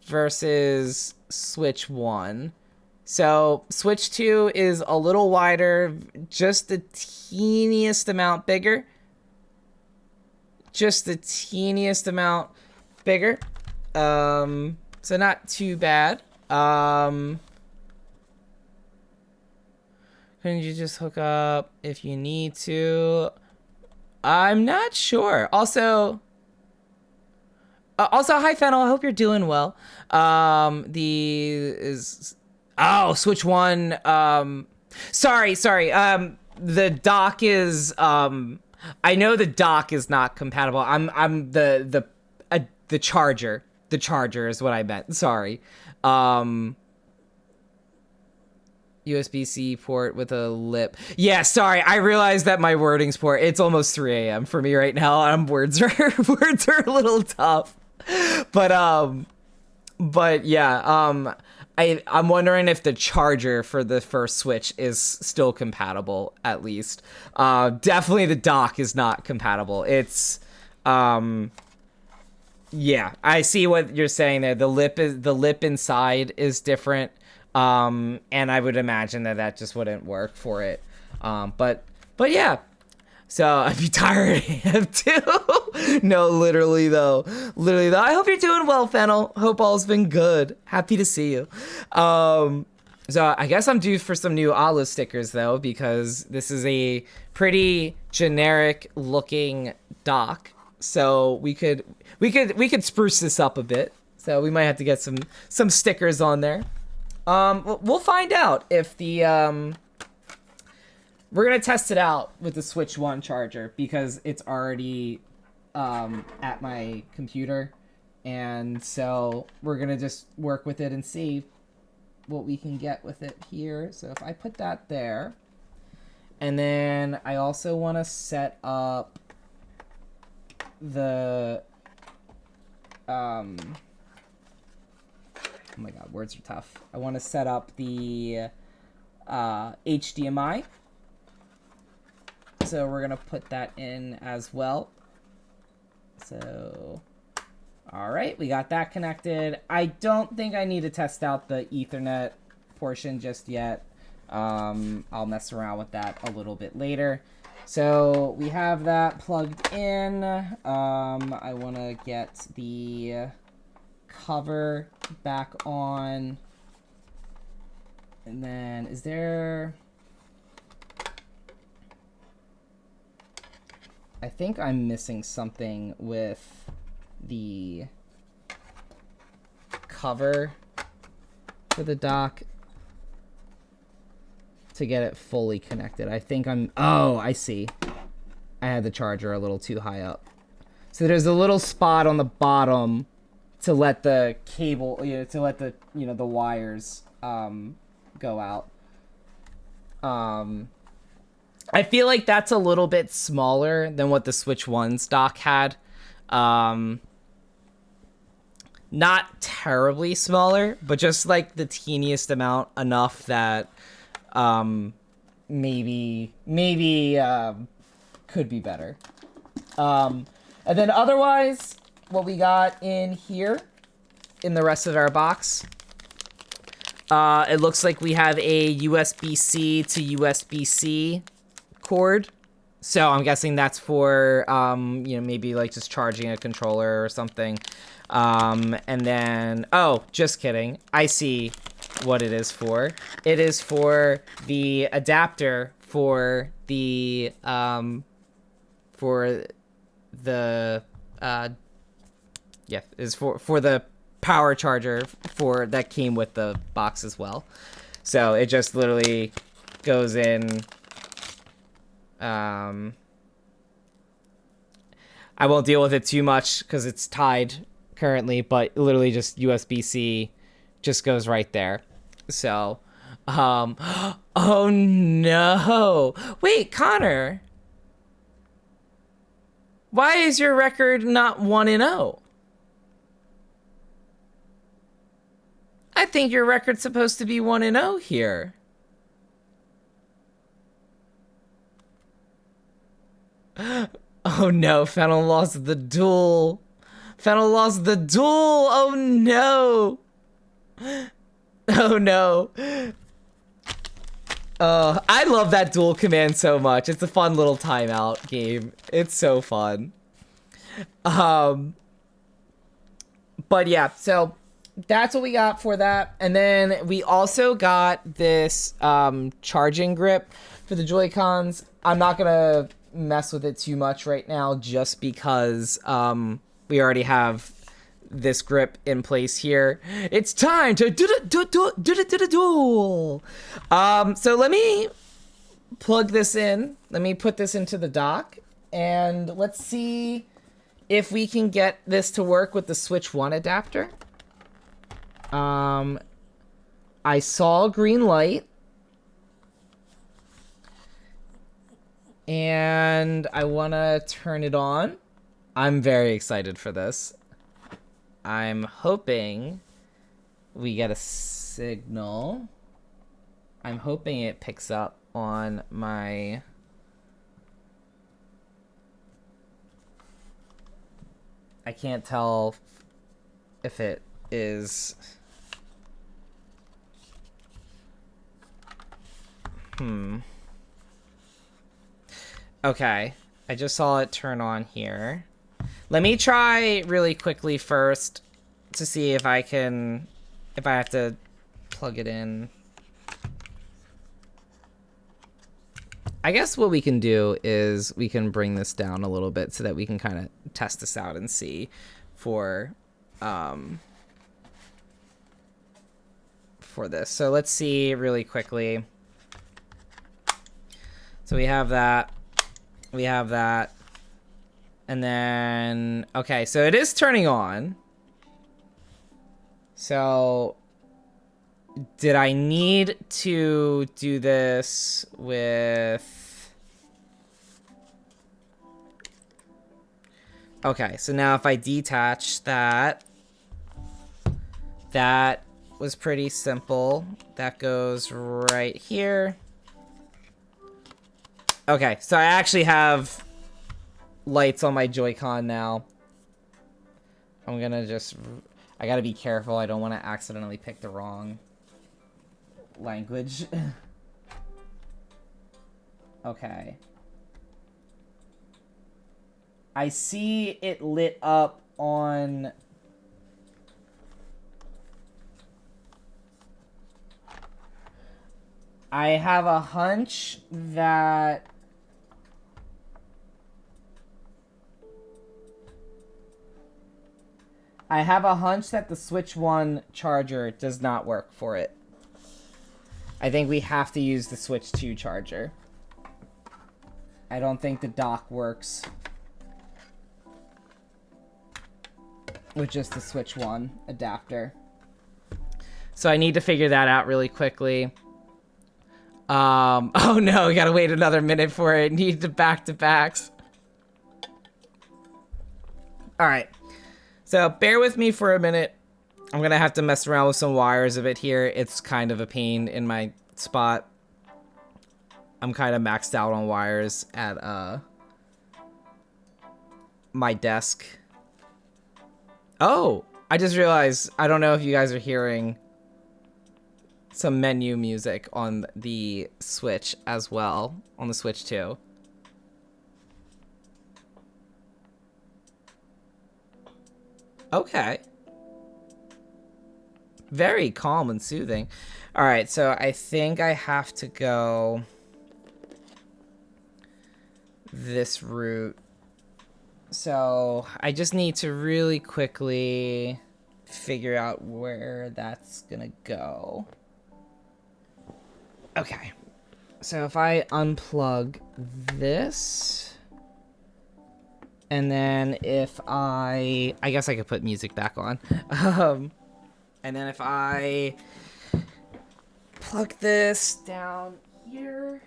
versus Switch 1. So Switch 2 is a little wider, just the teeniest amount bigger. Just the teeniest amount bigger. So not too bad. Couldn't you just hook up if you need to? I'm not sure. Also, hi Fennel. I hope you're doing well. Switch 1. Sorry. The dock is. I know the dock is not compatible. I'm the charger. The charger is what I meant. Sorry. USB-C port with a lip. Yeah, sorry. I realized that my wording's poor. It's almost 3 a.m. for me right now. Words are a little tough. But yeah, I'm wondering if the charger for the first Switch is still compatible, at least. Definitely the dock is not compatible. It's yeah, I see what you're saying there. The lip inside is different. And I would imagine that just wouldn't work for it. But yeah. So I'd be tired of too. No, literally though. Literally though. I hope you're doing well, Fennel. Hope all's been good. Happy to see you. So I guess I'm due for some new olive stickers though, because this is a pretty generic looking dock. So we could spruce this up a bit. So we might have to get some stickers on there. We'll find out if the we're gonna test it out with the Switch 1 charger because it's already at my computer, and so we're gonna just work with it and see what we can get with it here. So if I put that there, and then I also want to set up the oh my god, words are tough. I want to set up the HDMI. So we're gonna put that in as well. So, all right, we got that connected. I don't think I need to test out the Ethernet portion just yet. I'll mess around with that a little bit later. So we have that plugged in. I want to get the cover back on. And then is there... I think I'm missing something with the cover for the dock to get it fully connected. I think I'm... Oh, I see. I had the charger a little too high up. So there's a little spot on the bottom to let the cable, to let the, the wires go out. I feel like that's a little bit smaller than what the Switch 1's dock had. Not terribly smaller, but just like the teeniest amount, enough that maybe could be better. And then otherwise, what we got in here, in the rest of our box, it looks like we have a USB-C to USB-C cord. So I'm guessing that's for, maybe like just charging a controller or something. And then, oh, just kidding. I see what it is for. It is for the adapter for the, is for the power charger for that came with the box as well. So it just literally goes in. I won't deal with it too much because it's tied currently, but literally just USB-C just goes right there. So, oh no. Wait, Connor. Why is your record not 1-0? I think your record's supposed to be 1-0 here. Oh no, Fennel lost the duel. Fennel lost the duel. Oh no. Oh no. I love that duel command so much. It's a fun little timeout game. It's so fun. But yeah, so that's what we got for that. And then we also got this charging grip for the Joy-Cons. I'm not gonna mess with it too much right now just because we already have this grip in place here. It's time to do the duel. So let me plug this in. Let me put this into the dock and let's see if we can get this to work with the Switch 1 adapter. I saw a green light. And I want to turn it on. I'm very excited for this. I'm hoping we get a signal. I'm hoping it picks up on my... I can't tell if it is... Okay, I just saw it turn on here. Let me try really quickly first to see if I have to plug it in. I guess what we can do is we can bring this down a little bit so that we can kind of test this out and see for this. So let's see really quickly. So we have that. We have that. And then, okay, so it is turning on. So did I need to do this with... Okay, so now if I detach that, that was pretty simple. That goes right here. Okay, so I actually have lights on my Joy-Con now. I'm gonna just... I gotta be careful. I don't want to accidentally pick the wrong language. Okay. I see it lit up on... I have a hunch that... the Switch 1 charger does not work for it. I think we have to use the Switch 2 charger. I don't think the dock works with just the Switch 1 adapter. So I need to figure that out really quickly. Oh no, we gotta wait another minute for it. Need the back-to-backs. Alright. So bear with me for a minute. I'm gonna have to mess around with some wires a bit here. It's kind of a pain in my spot. I'm kind of maxed out on wires at my desk. Oh, I just realized, I don't know if you guys are hearing some menu music on the Switch as well, on the Switch 2. Okay. Very calm and soothing. All right, so I think I have to go this route. So I just need to really quickly figure out where that's gonna go. Okay. So if I unplug this... And then if I guess I could put music back on. And then if I plug this down here.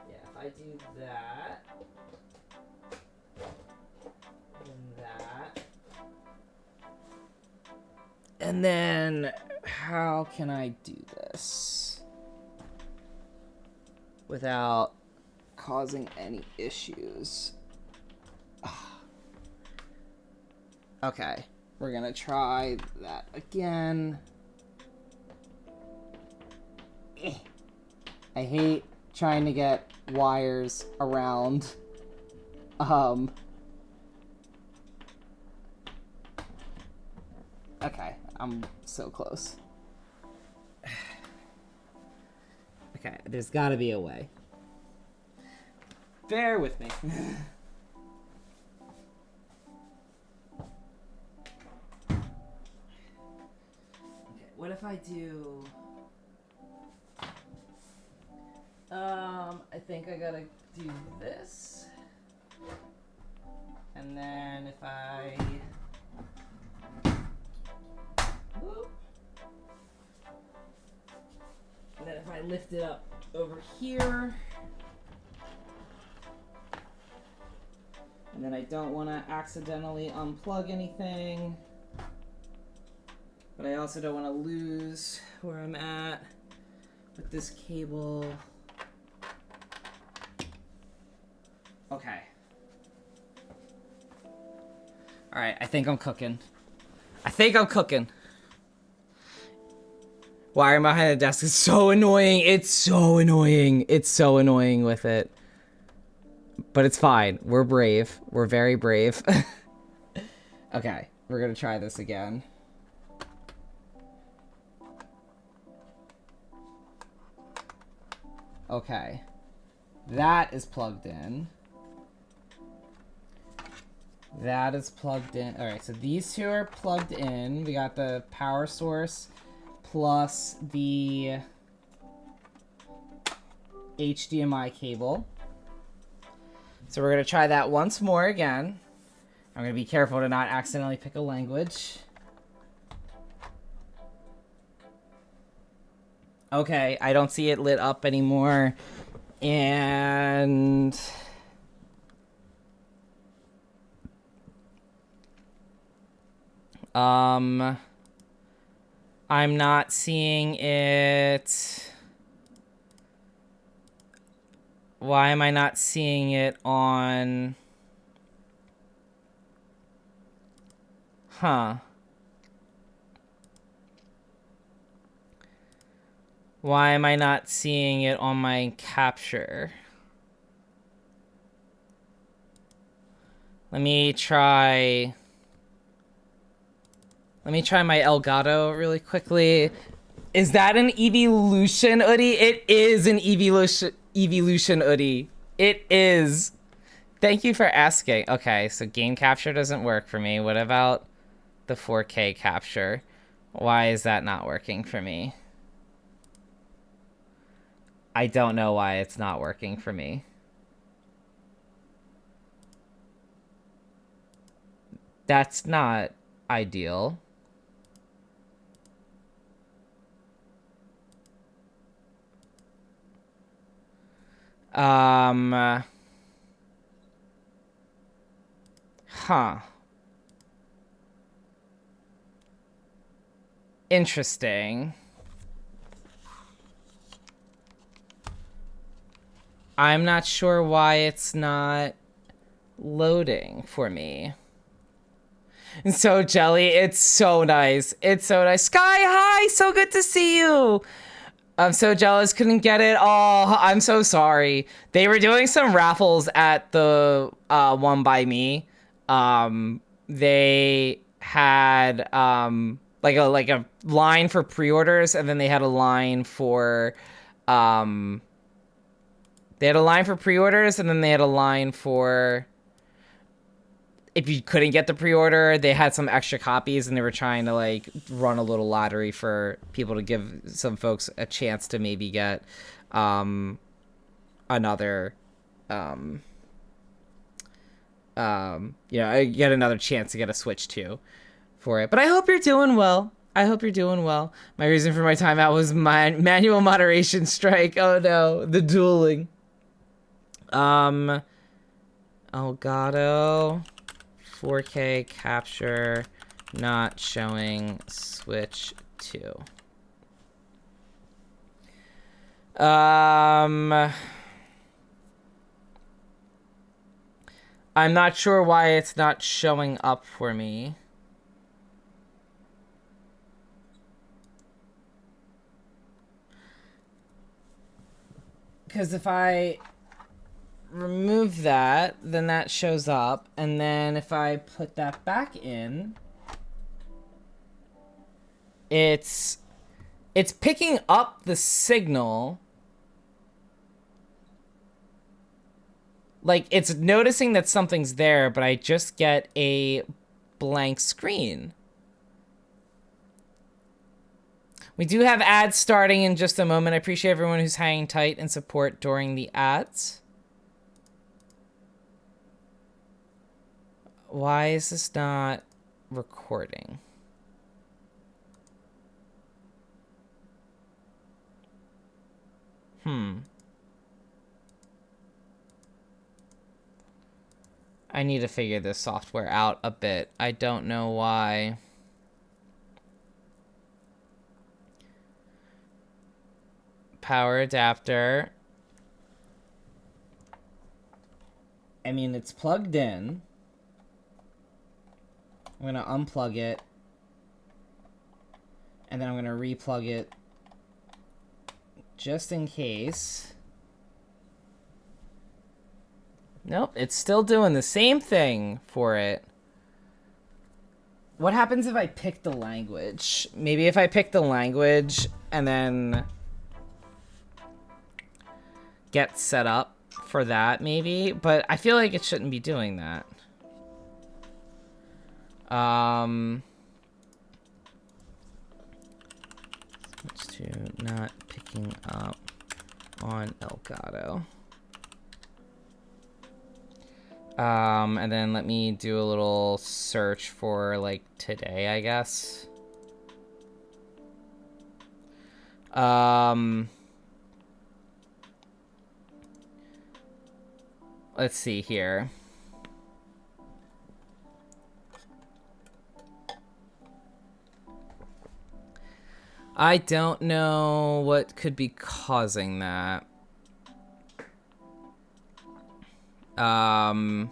Yeah, if I do that. And that. And then how can I do this without causing any issues? Okay, we're gonna try that again. I hate trying to get wires around. Okay, I'm so close. Okay, there's gotta be a way. Bear with me. Okay, what if I do... I think I gotta do this. And then if I... Whoop. And then if I lift it up over here. And then I don't want to accidentally unplug anything. But I also don't want to lose where I'm at with this cable. Okay. Alright, I think I'm cooking. I think I'm cooking. Wiring behind the desk is so annoying. It's so annoying. It's so annoying with it. But it's fine. We're brave. We're very brave. Okay, we're gonna try this again. Okay. That is plugged in. That is plugged in. Alright, so these two are plugged in. We got the power source plus the HDMI cable. So we're going to try that once more again. I'm going to be careful to not accidentally pick a language. Okay, I don't see it lit up anymore. And... I'm not seeing it. Why am I not seeing it on? Huh. Why am I not seeing it on my capture? Let me try my Elgato really quickly. Is that an Evolution hoodie? It is an Evolution hoodie. It is. Thank you for asking. Okay, so game capture doesn't work for me. What about the 4K capture? Why is that not working for me? I don't know why it's not working for me. That's not ideal. Huh. Interesting. I'm not sure why it's not loading for me. And so, Jelly, it's so nice. It's so nice. Sky, hi! So good to see you! I'm so jealous, couldn't get it. Oh, I'm so sorry. They were doing some raffles at the one by me. They had like a line for pre-orders, and then they had a line for pre-orders, and then they had a line for if you couldn't get the pre-order. They had some extra copies, and they were trying to like run a little lottery for people to give some folks a chance to maybe get another get another chance to get a Switch 2 for it. But I hope you're doing well. I hope you're doing well. My reason for my timeout was my manual moderation strike. Oh no, the dueling. Elgato 4K capture not showing Switch 2. I'm not sure why it's not showing up for me. Because if I remove that, then that shows up, and then if I put that back in, it's picking up the signal. Like, it's noticing that something's there, but I just get a blank screen. We do have ads starting in just a moment. I appreciate everyone who's hanging tight and support during the ads. Why is this not recording? I need to figure this software out a bit. I don't know why. Power adapter. I mean, it's plugged in. I'm going to unplug it. And then I'm going to replug it just in case. Nope, it's still doing the same thing for it. What happens if I pick the language? Maybe if I pick the language and then get set up for that, maybe. But I feel like it shouldn't be doing that. Switch to not picking up on Elgato. And then let me do a little search for, like, today, I guess. Let's see here. I don't know what could be causing that. I'm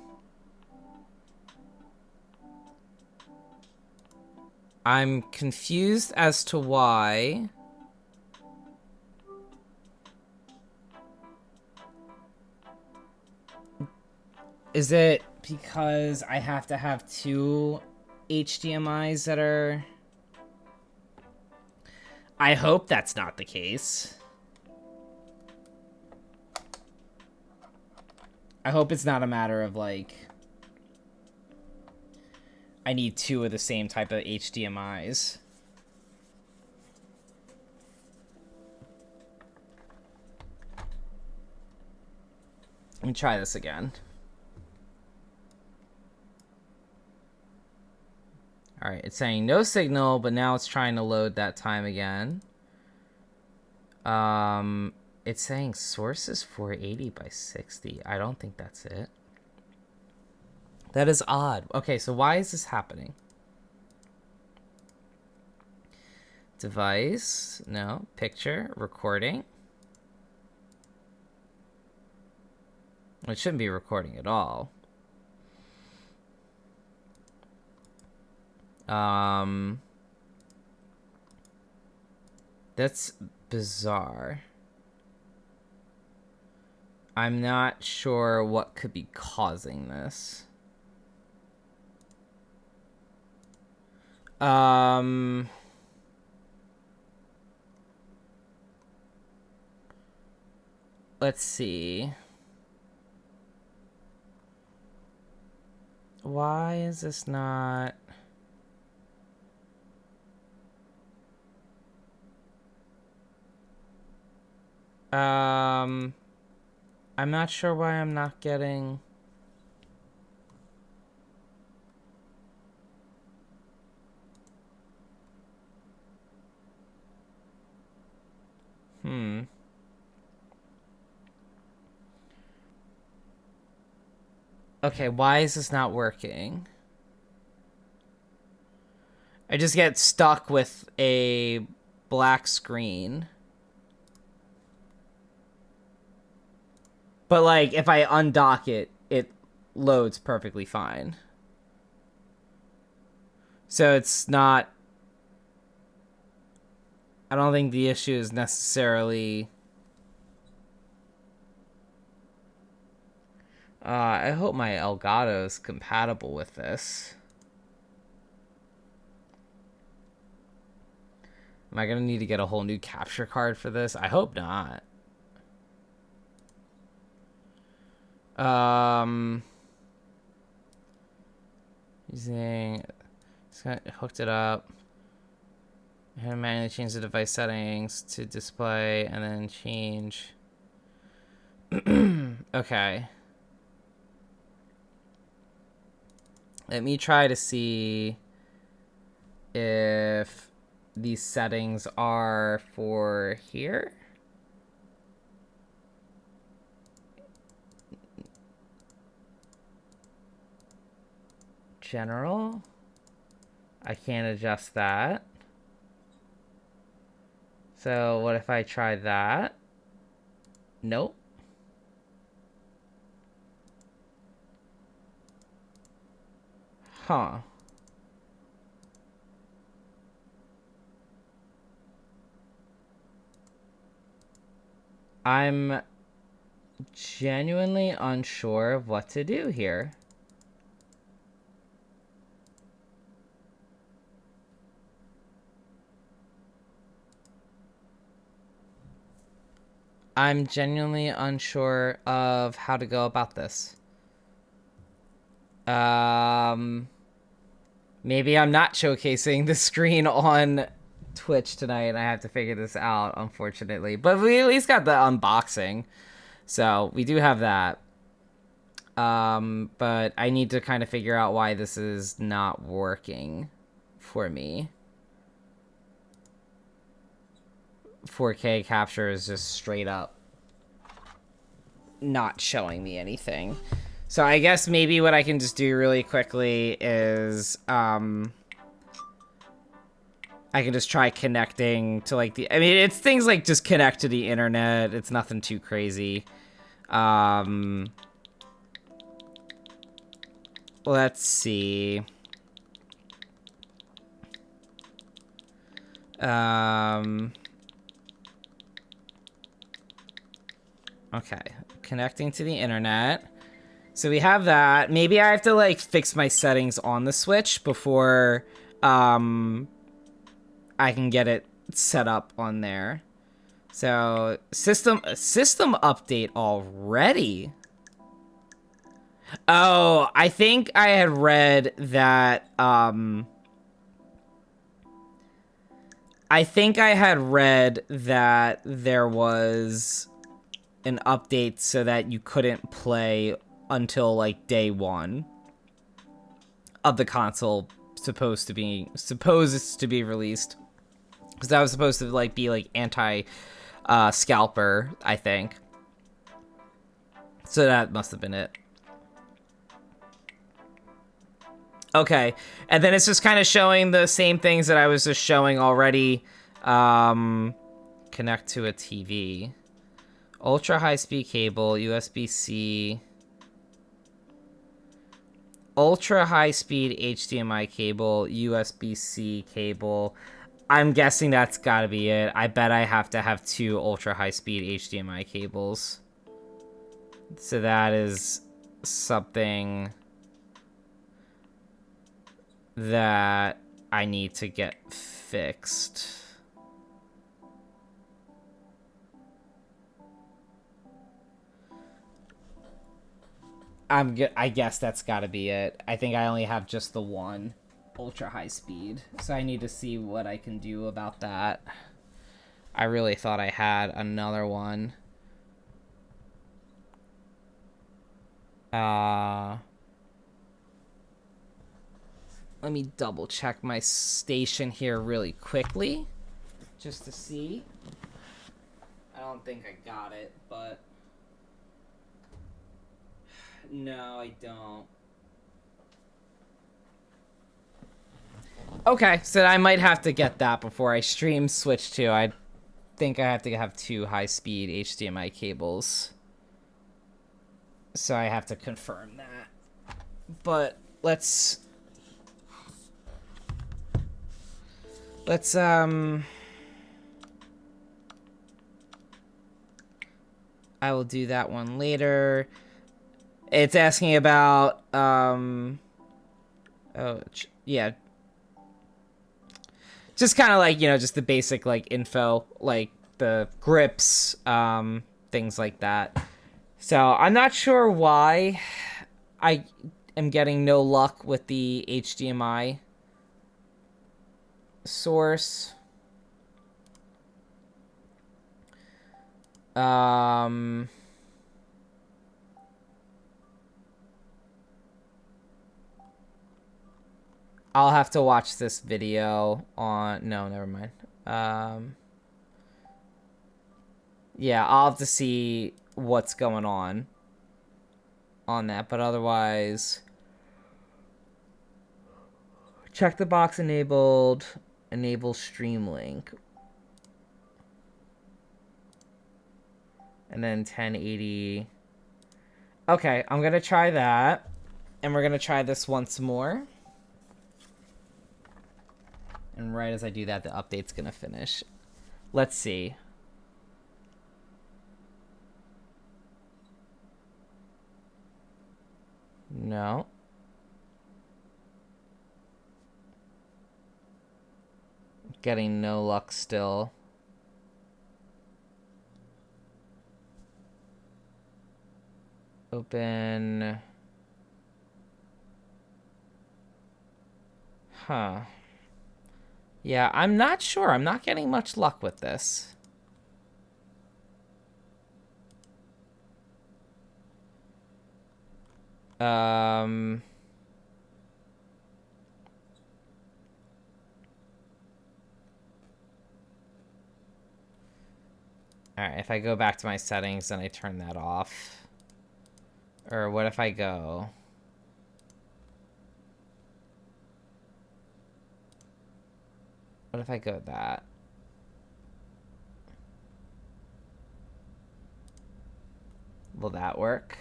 confused as to why. Is it because I have to have two HDMIs that are... I hope that's not the case. I hope it's not a matter of, like, I need two of the same type of HDMIs. Let me try this again. All right, it's saying no signal, but now it's trying to load that time again. It's saying source is 480 by 60. I don't think that's it. That is odd. Okay, so why is this happening? Device, no. Picture, recording. It shouldn't be recording at all. That's bizarre. I'm not sure what could be causing this. Let's see. Why is this not... I'm not sure why I'm not getting... Okay, why is this not working? I just get stuck with a black screen. But, like, if I undock it, it loads perfectly fine. So it's not... I don't think the issue is necessarily... I hope my Elgato is compatible with this. Am I gonna need to get a whole new capture card for this? I hope not. Using... hooked it up. I had to manually change the device settings to display and then change. Okay. Let me try to see if these settings are for here. General. I can't adjust that. So what if I try that? Nope. Huh. I'm genuinely unsure of what to do here. I'm genuinely unsure of how to go about this. Maybe I'm not showcasing the screen on Twitch tonight and I have to figure this out, unfortunately. But we at least got the unboxing. So we do have that. But I need to kind of figure out why this is not working for me. 4K capture is just straight up not showing me anything. So I guess maybe what I can just do really quickly is I can just try connecting to like I mean, it's things like just connect to the internet. It's nothing too crazy. Let's see. Okay, connecting to the internet. So we have that. Maybe I have to like fix my settings on the Switch before I can get it set up on there. So system update already. Oh, I think I had read that there was an update so that you couldn't play until like day 1 of the console supposed to be released, because that was supposed to like be like anti scalper, I think. So that must have been it. Okay, and then it's just kind of showing the same things that I was just showing already. Connect to a TV. Ultra high-speed cable, USB-C. Ultra high-speed HDMI cable, USB-C cable. I'm guessing that's gotta be it. I bet I have to have 2 ultra high-speed HDMI cables. So that is something that I need to get fixed. I guess that's gotta be it. I think I only have just the 1 ultra high speed, so I need to see what I can do about that. I really thought I had another one. Let me double check my station here really quickly, just to see. I don't think I got it, but no, I don't. Okay, so I might have to get that before I stream Switch 2. I think I have to have 2 high-speed HDMI cables. So I have to confirm that. But let's I will do that one later. It's asking about yeah, just kind of like, you know, just the basic like info, like the grips, things like that. So I'm not sure why I am getting no luck with the HDMI source. I'll have to watch this video on... No, never mind. Yeah, I'll have to see what's going on that, but otherwise... Check the box enabled. Enable stream link. And then 1080. Okay, I'm going to try that. And we're going to try this once more. And right as I do that, the update's going to finish. Let's see. No. Getting no luck still. Open. Huh. Yeah, I'm not sure. I'm not getting much luck with this. Alright, if I go back to my settings and I turn that off. Or what if I go... What if I go that? Will that work?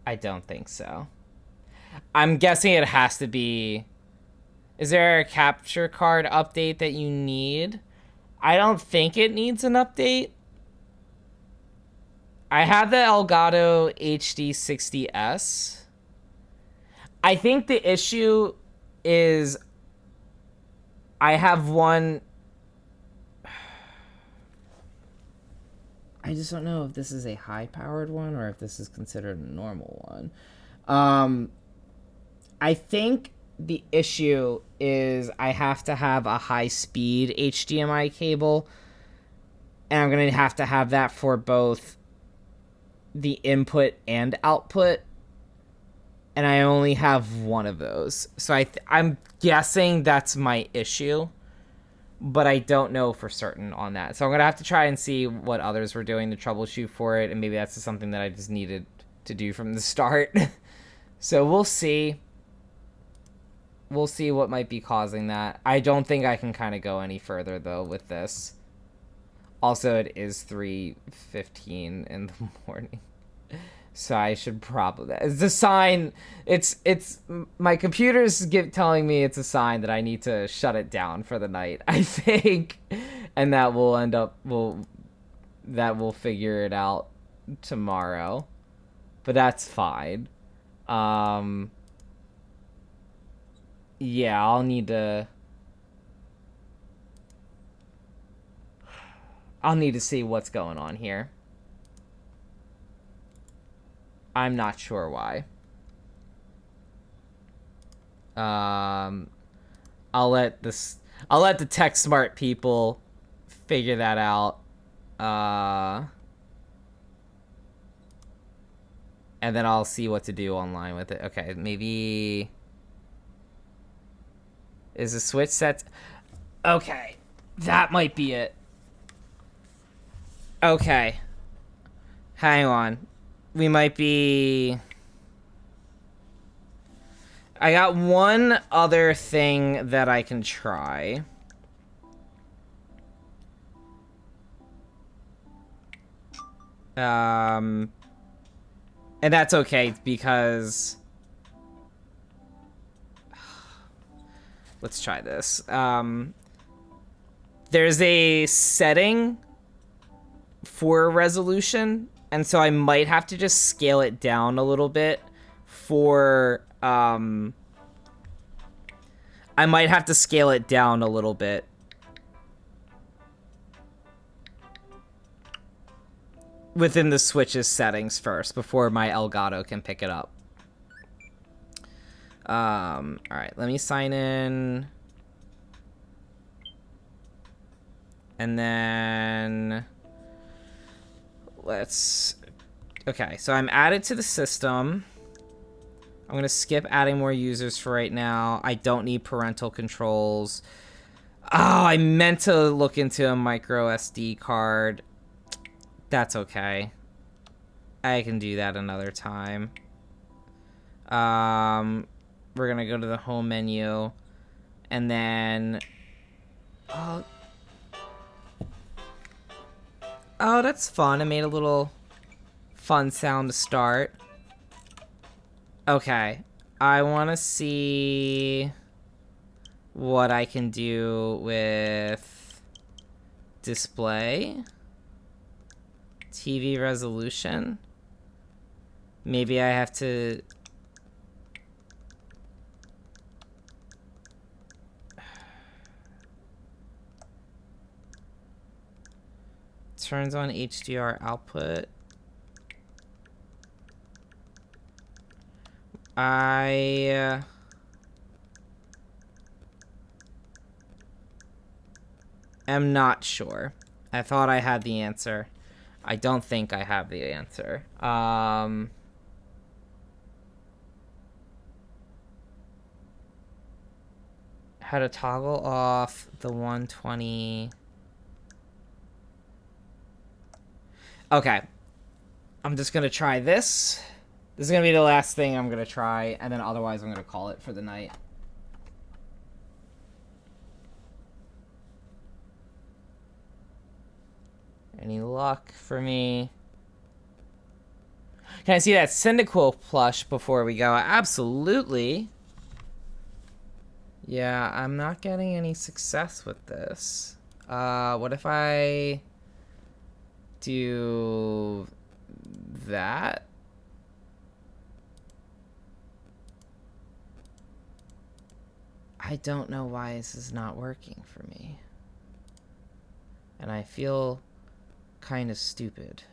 I don't think so. I'm guessing it has to be... Is there a capture card update that you need? I don't think it needs an update. I have the Elgato HD 60S. I think the issue is I have one... I just don't know if this is a high-powered one or if this is considered a normal one. I think the issue is I have to have a high-speed HDMI cable, and I'm going to have that for both the input and output, and I only have one of those. So I'm guessing that's my issue, but I don't know for certain on that. So I'm going to have to try and see what others were doing to troubleshoot for it, and maybe that's something that I just needed to do from the start. So we'll see. We'll see what might be causing that. I don't think I can kind of go any further, though, with this. Also, it is 3:15 in the morning. So I should probably... It's a sign... It's my computer's telling me it's a sign that I need to shut it down for the night, I think. And that will end up... That will figure it out tomorrow. But that's fine. Yeah, I'll need to see what's going on here. I'm not sure why. I'll let the tech smart people figure that out. And then I'll see what to do online with it. Okay, maybe... Is the switch set... Okay, that might be it. Okay. Hang on. We might be... I got one other thing that I can try. And that's okay, because... Let's try this. There's a setting for resolution, and so I might have to just scale it down a little bit for... I might have to scale it down a little bit. Within the Switch's settings first, before my Elgato can pick it up. Alright, let me sign in. And then... Let's... Okay, so I'm added to the system. I'm going to skip adding more users for right now. I don't need parental controls. Oh, I meant to look into a micro SD card. That's okay. I can do that another time. We're going to go to the home menu. And then... Oh, that's fun. I made a little fun sound to start. Okay. I want to see what I can do with display, TV resolution, Maybe I have to... Turns on HDR output. I am not sure. I thought I had the answer. I don't think I have the answer. How to toggle off the 120. Okay. I'm just going to try this. This is going to be the last thing I'm going to try, and then otherwise I'm going to call it for the night. Any luck for me? Can I see that Cyndaquil plush before we go? Absolutely. Yeah, I'm not getting any success with this. What if I do that? I don't know why this is not working for me. And I feel kind of stupid.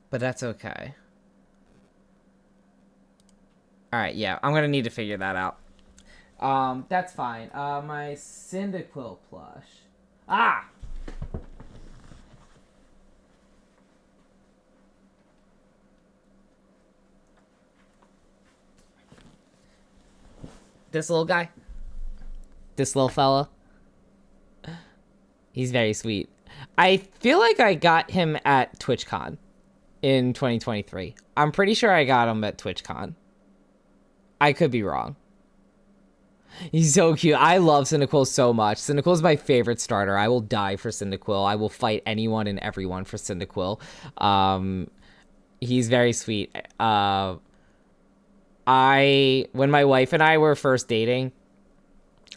But that's okay. Alright, yeah, I'm gonna need to figure that out. That's fine. My Cyndaquil plush. Ah! This little guy. This little fella. He's very sweet. I feel like I got him at TwitchCon in 2023. I'm pretty sure I got him at TwitchCon. I could be wrong. He's so cute. I love Cyndaquil so much. Cyndaquil is my favorite starter. I will die for Cyndaquil. I will fight anyone and everyone for Cyndaquil. He's very sweet. When my wife and I were first dating,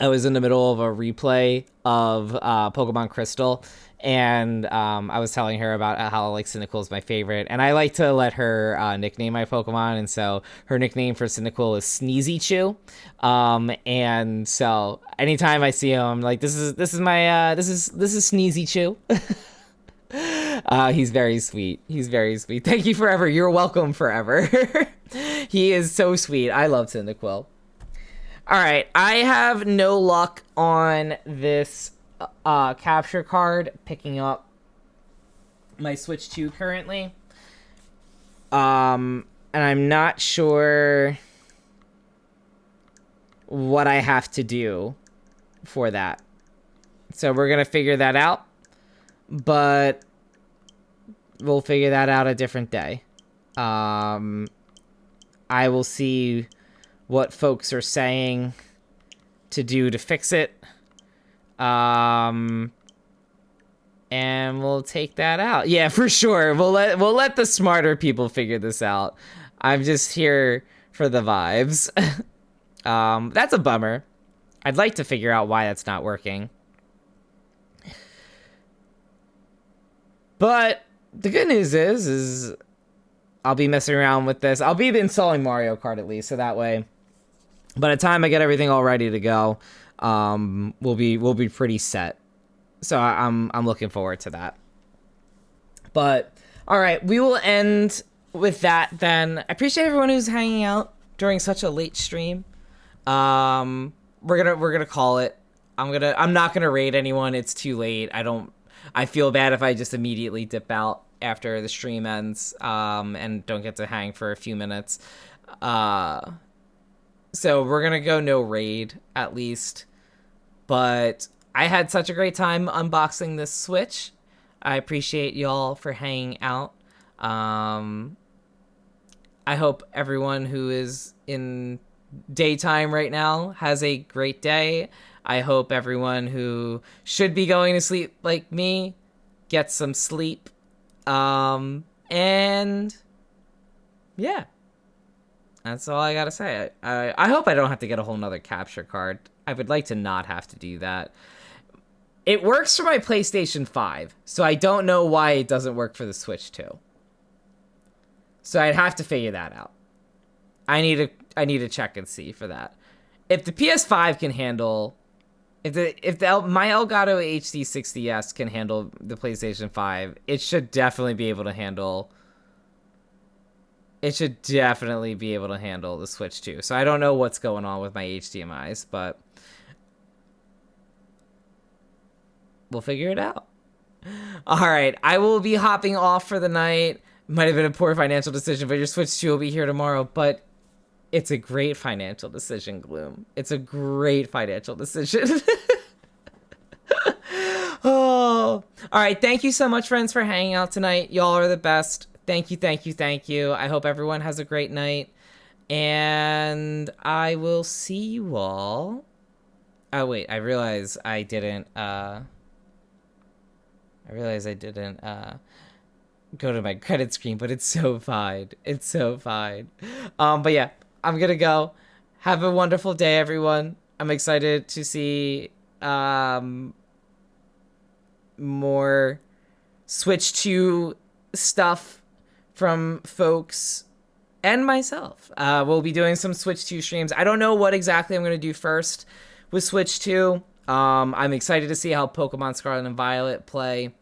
I was in the middle of a replay of Pokemon Crystal, and I was telling her about how like Cyndaquil is my favorite, and I like to let her nickname my Pokemon, and so her nickname for Cyndaquil is Sneezy Chew, and so anytime I see him, I'm like, this is Sneezy Chew. He's very sweet. He's very sweet. Thank you forever. You're welcome forever. He is so sweet. I love Cyndaquil. All right, I have no luck on this capture card picking up my Switch 2 currently. And I'm not sure what I have to do for that. So we're going to figure that out. But we'll figure that out a different day. I will see what folks are saying to do to fix it. And we'll take that out. Yeah, for sure. We'll let the smarter people figure this out. I'm just here for the vibes. That's a bummer. I'd like to figure out why that's not working. But the good news is I'll be messing around with this. I'll be installing Mario Kart at least, so that way, by the time I get everything all ready to go, we'll be pretty set. So I'm looking forward to that. But all right, we will end with that then. I appreciate everyone who's hanging out during such a late stream. We're gonna call it. I'm not gonna raid anyone. It's too late. I feel bad if I just immediately dip out after the stream ends, and don't get to hang for a few minutes. So we're gonna go no raid at least. But I had such a great time unboxing this Switch. I appreciate y'all for hanging out. I hope everyone who is in daytime right now has a great day. I hope everyone who should be going to sleep like me gets some sleep. And yeah, that's all I gotta say. I hope I don't have to get a whole nother capture card. I would like to not have to do that. It works for my PlayStation 5, so I don't know why it doesn't work for the Switch 2. So I'd have to figure that out. I need to check and see for that. If the PS5 can handle, my Elgato HD 60S can handle the PlayStation 5, it should definitely be able to handle. It should definitely be able to handle the Switch 2. So I don't know what's going on with my HDMIs, but we'll figure it out. All right, I will be hopping off for the night. Might have been a poor financial decision, but your Switch 2 will be here tomorrow. But it's a great financial decision, Gloom. It's a great financial decision. Oh, all right. Thank you so much, friends, for hanging out tonight. Y'all are the best. Thank you, thank you, thank you. I hope everyone has a great night. And I will see you all. Oh, wait. I realize I didn't go to my credit screen, but it's so fine. It's so fine. But yeah, I'm gonna go. Have a wonderful day, everyone. I'm excited to see more Switch 2 stuff from folks and myself. We'll be doing some Switch 2 streams. I don't know what exactly I'm gonna do first with Switch 2. I'm excited to see how Pokemon Scarlet and Violet play.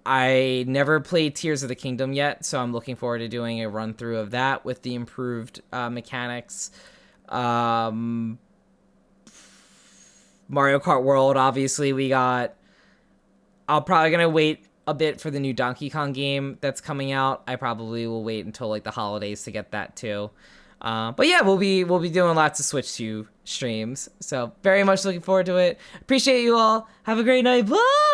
I never played Tears of the Kingdom yet, so I'm looking forward to doing a run through of that with the improved mechanics. Mario Kart World, obviously, we got. I'll probably gonna wait a bit for the new Donkey Kong game that's coming out. I probably will wait until like the holidays to get that too. But yeah, we'll be doing lots of Switch 2 streams, so very much looking forward to it. Appreciate you all. Have a great night. Bye.